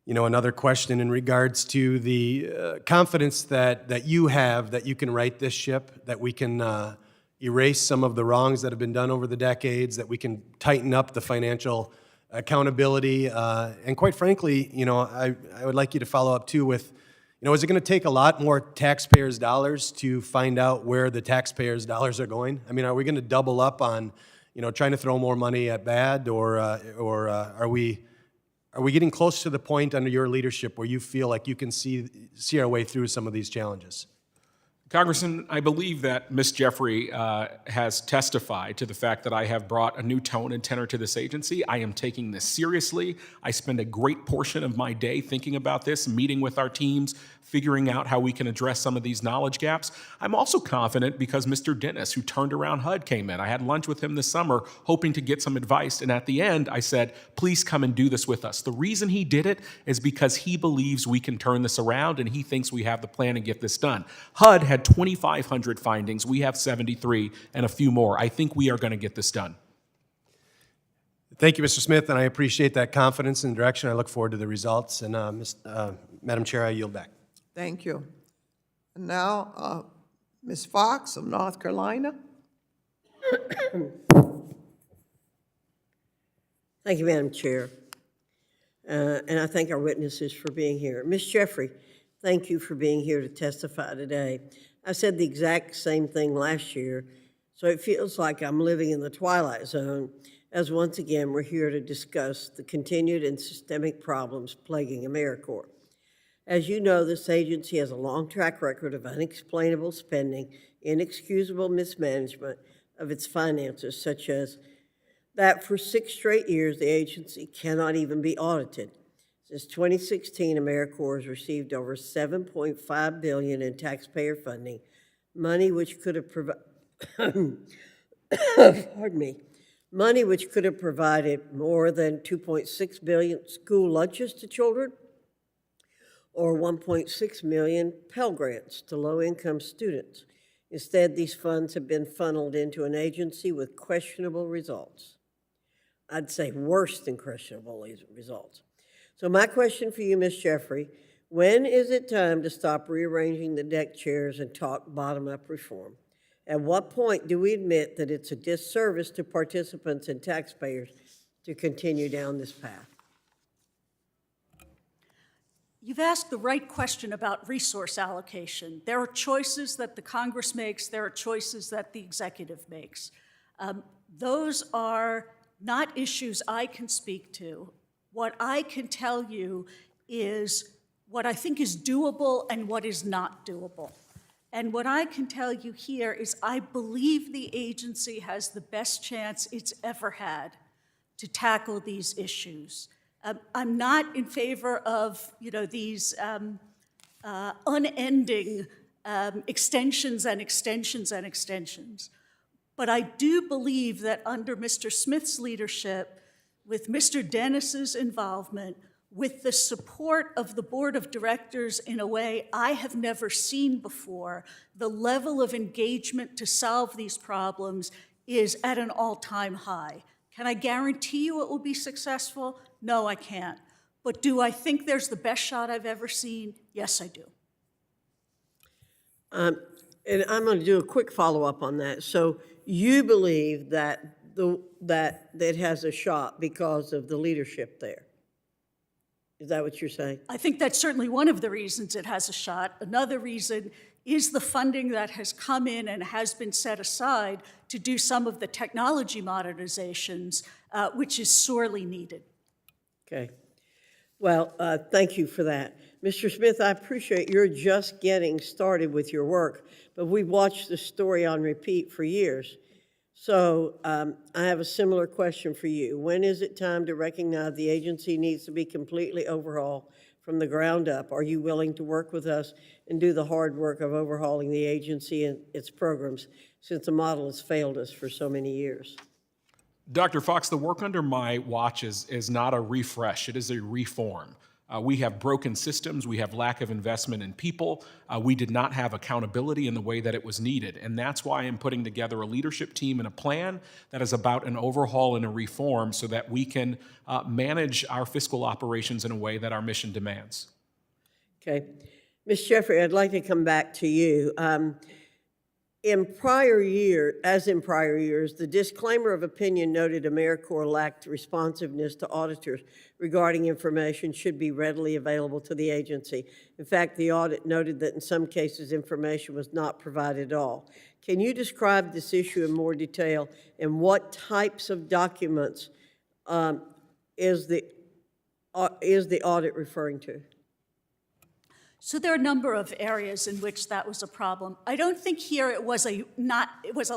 another question in regards to the confidence that you have that you can right this ship, that we can erase some of the wrongs that have been done over the decades, that we can tighten up the financial accountability. And quite frankly, I would like you to follow up too with, is it going to take a lot more taxpayers' dollars to find out where the taxpayers' dollars are going? I mean, are we going to double up on, trying to throw more money at bad, or are we getting close to the point under your leadership where you feel like you can see our way through some of these challenges? Congressman, I believe that Ms. Jeffrey has testified to the fact that I have brought a new tone and tenor to this agency. I am taking this seriously. I spend a great portion of my day thinking about this, meeting with our teams, figuring out how we can address some of these knowledge gaps. I'm also confident because Mr. Dennis, who turned around HUD, came in. I had lunch with him this summer hoping to get some advice, and at the end I said, please come and do this with us. The reason he did it is because he believes we can turn this around and he thinks we have the plan to get this done. HUD had 2,500 findings. We have 73 and a few more. I think we are going to get this done. Thank you, Mr. Smith, and I appreciate that confidence and direction. I look forward to the results. And Madam Chair, I yield back. Thank you. And now, Ms. Fox of North Carolina. Thank you, Madam Chair. And I thank our witnesses for being here. Ms. Jeffrey, thank you for being here to testify today. I said the exact same thing last year, so it feels like I'm living in the twilight zone, as once again we're here to discuss the continued and systemic problems plaguing AmeriCorps. As you know, this agency has a long track record of unexplainable spending, inexcusable mismanagement of its finances, such as that for 6 straight years the agency cannot even be audited. Since 2016, AmeriCorps has received over $7.5 billion in taxpayer funding, money which could have money which could have provided more than 2.6 billion school lunches to children, or 1.6 million Pell Grants to low-income students. Instead, these funds have been funneled into an agency with questionable results. I'd say worse than questionable results. So my question for you, Ms. Jeffrey, when is it time to stop rearranging the deck chairs and talk bottom-up reform? At what point do we admit that it's a disservice to participants and taxpayers to continue down this path? You've asked the right question about resource allocation. There are choices that the Congress makes, there are choices that the executive makes. Those are not issues I can speak to. What I can tell you is what I think is doable and what is not doable. And what I can tell you here is I believe the agency has the best chance it's ever had to tackle these issues. I'm not in favor of these unending extensions and extensions and extensions. But I do believe that under Mr. Smith's leadership, with Mr. Dennis's involvement, with the support of the board of directors in a way I have never seen before, the level of engagement to solve these problems is at an all-time high. Can I guarantee you it will be successful? No, I can't. But do I think there's the best shot I've ever seen? Yes, I do. And I'm going to do a quick follow-up on that. So you believe that that it has a shot because of the leadership there? Is that what you're saying? I think that's certainly one of the reasons it has a shot. Another reason is the funding that has come in and has been set aside to do some of the technology modernizations, which is sorely needed. Okay. Well, thank you for that. Mr. Smith, I appreciate you're just getting started with your work, but we've watched the story on repeat for years. So I have a similar question for you. When is it time to recognize the agency needs to be completely overhauled from the ground up? Are you willing to work with us and do the hard work of overhauling the agency and its programs, since the model has failed us for so many years? Dr. Fox, the work under my watch is not a refresh, it is a reform. We have broken systems, we have lack of investment in people, we did not have accountability in the way that it was needed, and that's why I'm putting together a leadership team and a plan that is about an overhaul and a reform so that we can manage our fiscal operations in a way that our mission demands. Okay. Ms. Jeffrey, I'd like to come back to you. In prior years, the disclaimer of opinion noted AmeriCorps lacked responsiveness to auditors regarding information should be readily available to the agency. In fact, the audit noted that in some cases information was not provided at all. Can you describe this issue in more detail and what types of documents is the audit referring to? So there are a number of areas in which that was a problem. I don't think here it was a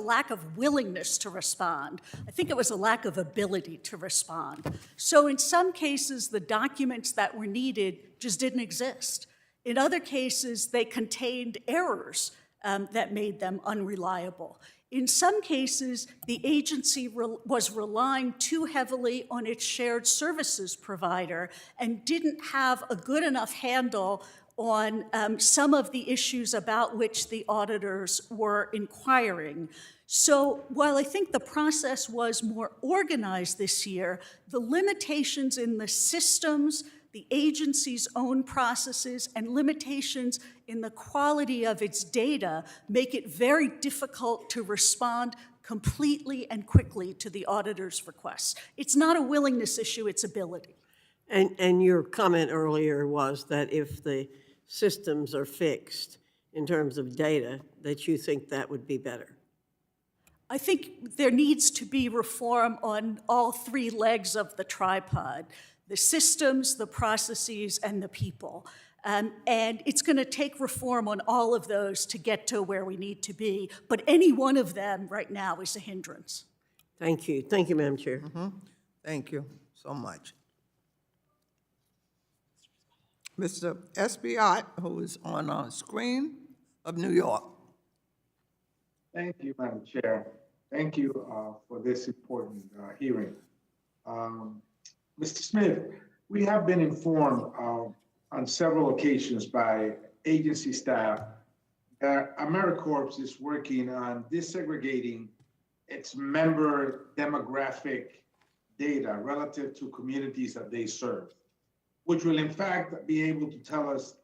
lack of willingness to respond. I think it was a lack of ability to respond. So in some cases, the documents that were needed just didn't exist. In other cases, they contained errors that made them unreliable. In some cases, the agency was relying too heavily on its shared services provider and didn't have a good enough handle on some of the issues about which the auditors were inquiring. So while I think the process was more organized this year, the limitations in the systems, the agency's own processes, and limitations in the quality of its data make it very difficult to respond completely and quickly to the auditor's requests. It's not a willingness issue, it's ability. And your comment earlier was that if the systems are fixed in terms of data, that you think that would be better. I think there needs to be reform on all three legs of the tripod: the systems, the processes, and the people. And it's going to take reform on all of those to get to where we need to be. But any one of them right now is a hindrance. Thank you. Thank you, Madam Chair. Thank you so much. Mr. SBI, who is on our screen, of New York. Thank you, Madam Chair. Thank you for this important hearing. Mr. Smith, we have been informed on several occasions by agency staff that AmeriCorps is working on disaggregating its member demographic data relative to communities that they serve, which will in fact be able to tell us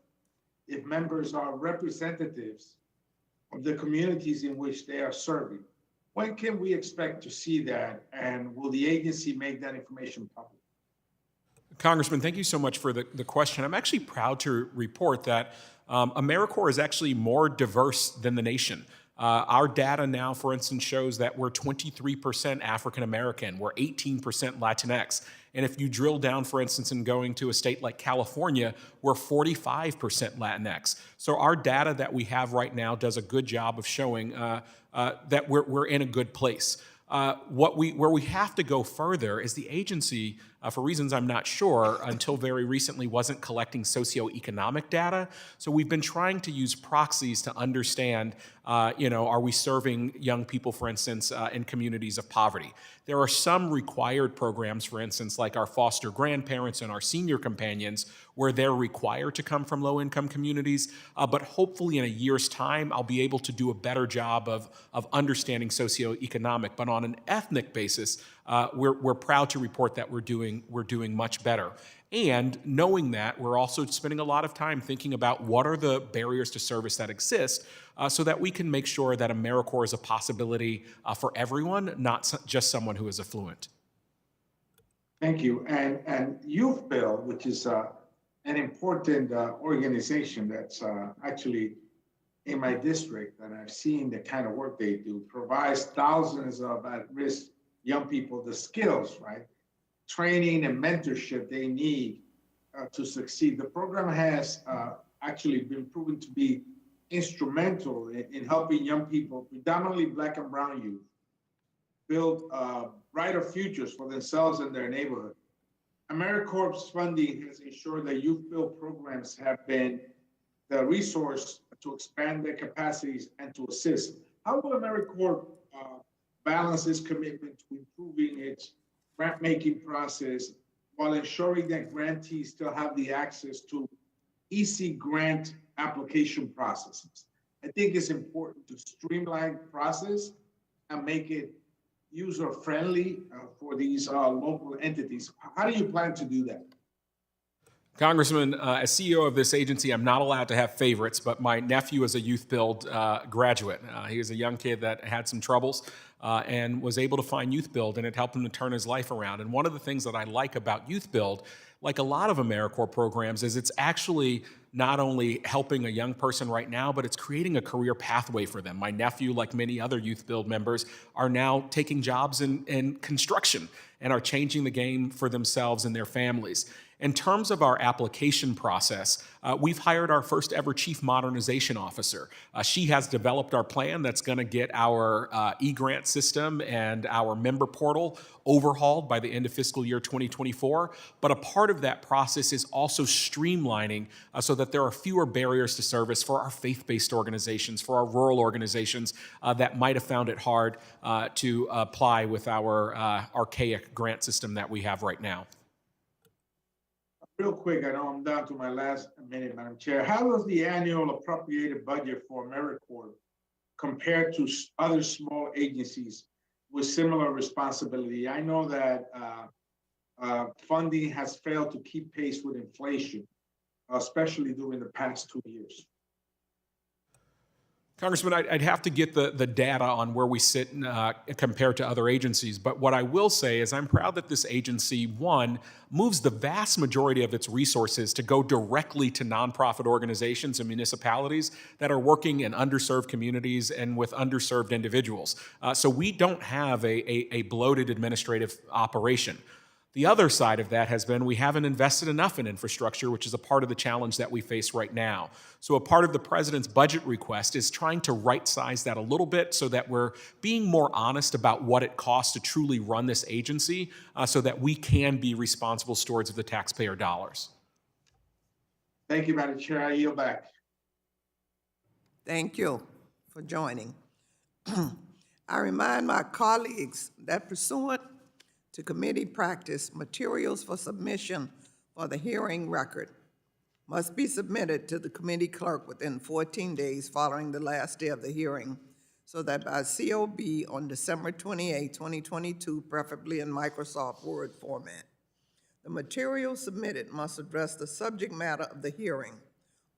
if members are representatives of the communities in which they are serving. When can we expect to see that, and will the agency make that information public? Congressman, thank you so much for the question. I'm actually proud to report that AmeriCorps is actually more diverse than the nation. Our data now, for instance, shows that we're 23% African American, we're 18% Latinx. And if you drill down, for instance, in going to a state like California, we're 45% Latinx. So our data that we have right now does a good job of showing that we're in a good place. Where we have to go further is the agency, for reasons I'm not sure, until very recently wasn't collecting socioeconomic data. So we've been trying to use proxies to understand, are we serving young people, for instance, in communities of poverty? There are some required programs, for instance, like our foster grandparents and our senior companions, where they're required to come from low-income communities. But hopefully in a year's time, I'll be able to do a better job of understanding socioeconomic. But on an ethnic basis, we're proud to report that we're doing much better. And knowing that, we're also spending a lot of time thinking about what are the barriers to service that exist, so that we can make sure that AmeriCorps is a possibility for everyone, not just someone who is affluent. Thank you. And Youth Build, which is an important organization that's actually in my district, and I've seen the kind of work they do, provides thousands of at-risk young people the skills, right? Training and mentorship they need to succeed. The program has actually been proven to be instrumental in helping young people, predominantly Black and brown youth, build brighter futures for themselves and their neighborhood. AmeriCorps funding has ensured that Youth Build programs have been the resource to expand their capacities and to assist. How will AmeriCorps balance its commitment to improving its grant-making process while ensuring that grantees still have the access to easy grant application processes? I think it's important to streamline the process and make it user-friendly for these local entities. How do you plan to do that? Congressman, as CEO of this agency, I'm not allowed to have favorites, but my nephew is a Youth Build graduate. He was a young kid that had some troubles and was able to find Youth Build, and it helped him to turn his life around. And one of the things that I like about Youth Build, like a lot of AmeriCorps programs, is it's actually not only helping a young person right now, but it's creating a career pathway for them. My nephew, like many other Youth Build members, are now taking jobs in construction and are changing the game for themselves and their families. In terms of our application process, we've hired our first ever Chief Modernization Officer. She has developed our plan that's going to get our e-grant system and our member portal overhauled by the end of fiscal year 2024. But a part of that process is also streamlining so that there are fewer barriers to service for our faith-based organizations, for our rural organizations that might have found it hard to apply with our archaic grant system that we have right now. Real quick, I know I'm down to my last minute, Madam Chair. How does the annual appropriated budget for AmeriCorps compare to other small agencies with similar responsibility? I know that funding has failed to keep pace with inflation, especially during the past 2 years. Congressman, I'd have to get the data on where we sit compared to other agencies, but what I will say is I'm proud that this agency, one, moves the vast majority of its resources to go directly to nonprofit organizations and municipalities that are working in underserved communities and with underserved individuals. So we don't have a bloated administrative operation. The other side of that has been we haven't invested enough in infrastructure, which is a part of the challenge that we face right now. So a part of the president's budget request is trying to right-size that a little bit so that we're being more honest about what it costs to truly run this agency so that we can be responsible stewards of the taxpayer dollars. Thank you, Madam Chair. I yield back. Thank you for joining. I remind my colleagues that pursuant to committee practice, materials for submission for the hearing record must be submitted to the committee clerk within 14 days following the last day of the hearing, so that by COB on December 28, 2022, preferably in Microsoft Word format. The material submitted must address the subject matter of the hearing.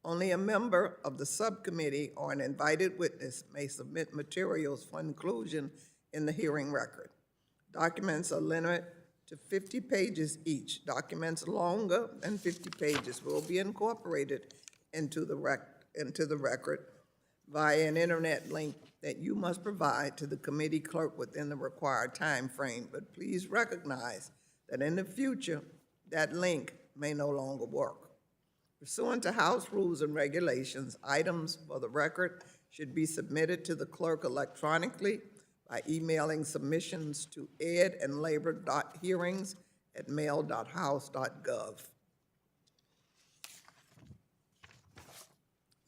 Only a member of the subcommittee or an invited witness may submit materials for inclusion in the hearing record. Documents are limited to 50 pages each. Documents longer than 50 pages will be incorporated into the record via an internet link that you must provide to the committee clerk within the required time frame. But please recognize that in the future, that link may no longer work. Pursuant to House rules and regulations, items for the record should be submitted to the clerk electronically by emailing submissions to edandlabor.hearings@mail.house.gov.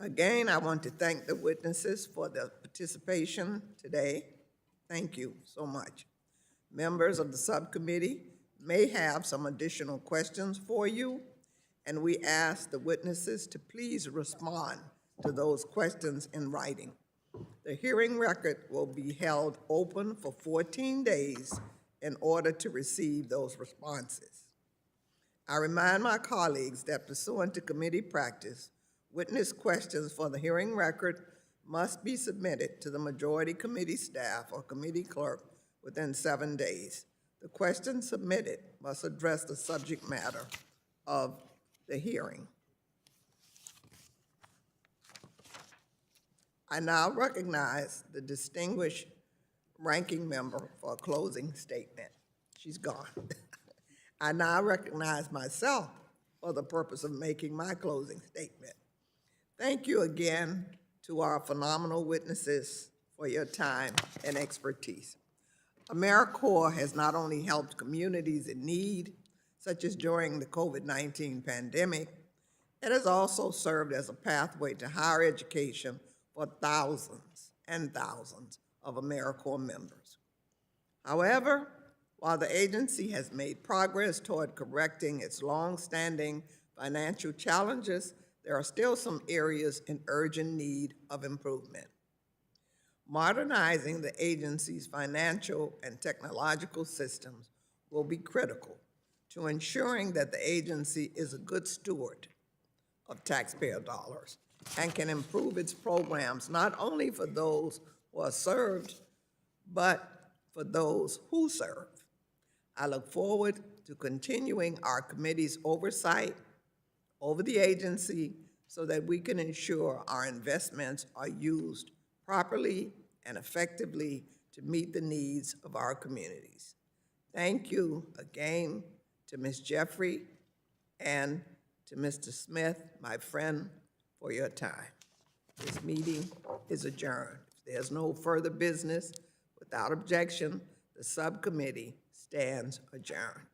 Again, I want to thank the witnesses for their participation today. Thank you so much. Members of the subcommittee may have some additional questions for you, and we ask the witnesses to please respond to those questions in writing. The hearing record will be held open for 14 days in order to receive those responses. I remind my colleagues that pursuant to committee practice, witness questions for the hearing record must be submitted to the majority committee staff or committee clerk within 7 days. The questions submitted must address the subject matter of the hearing. I now recognize the distinguished ranking member for a closing statement. She's gone. I now recognize myself for the purpose of making my closing statement. Thank you again to our phenomenal witnesses for your time and expertise. AmeriCorps has not only helped communities in need, such as during the COVID-19 pandemic, it has also served as a pathway to higher education for thousands and thousands of AmeriCorps members. However, while the agency has made progress toward correcting its long-standing financial challenges, there are still some areas in urgent need of improvement. Modernizing the agency's financial and technological systems will be critical to ensuring that the agency is a good steward of taxpayer dollars and can improve its programs not only for those who are served, but for those who serve. I look forward to continuing our committee's oversight over the agency so that we can ensure our investments are used properly and effectively to meet the needs of our communities. Thank you again to Ms. Jeffrey and to Mr. Smith, my friend, for your time. This meeting is adjourned. If there's no further business, without objection, the subcommittee stands adjourned.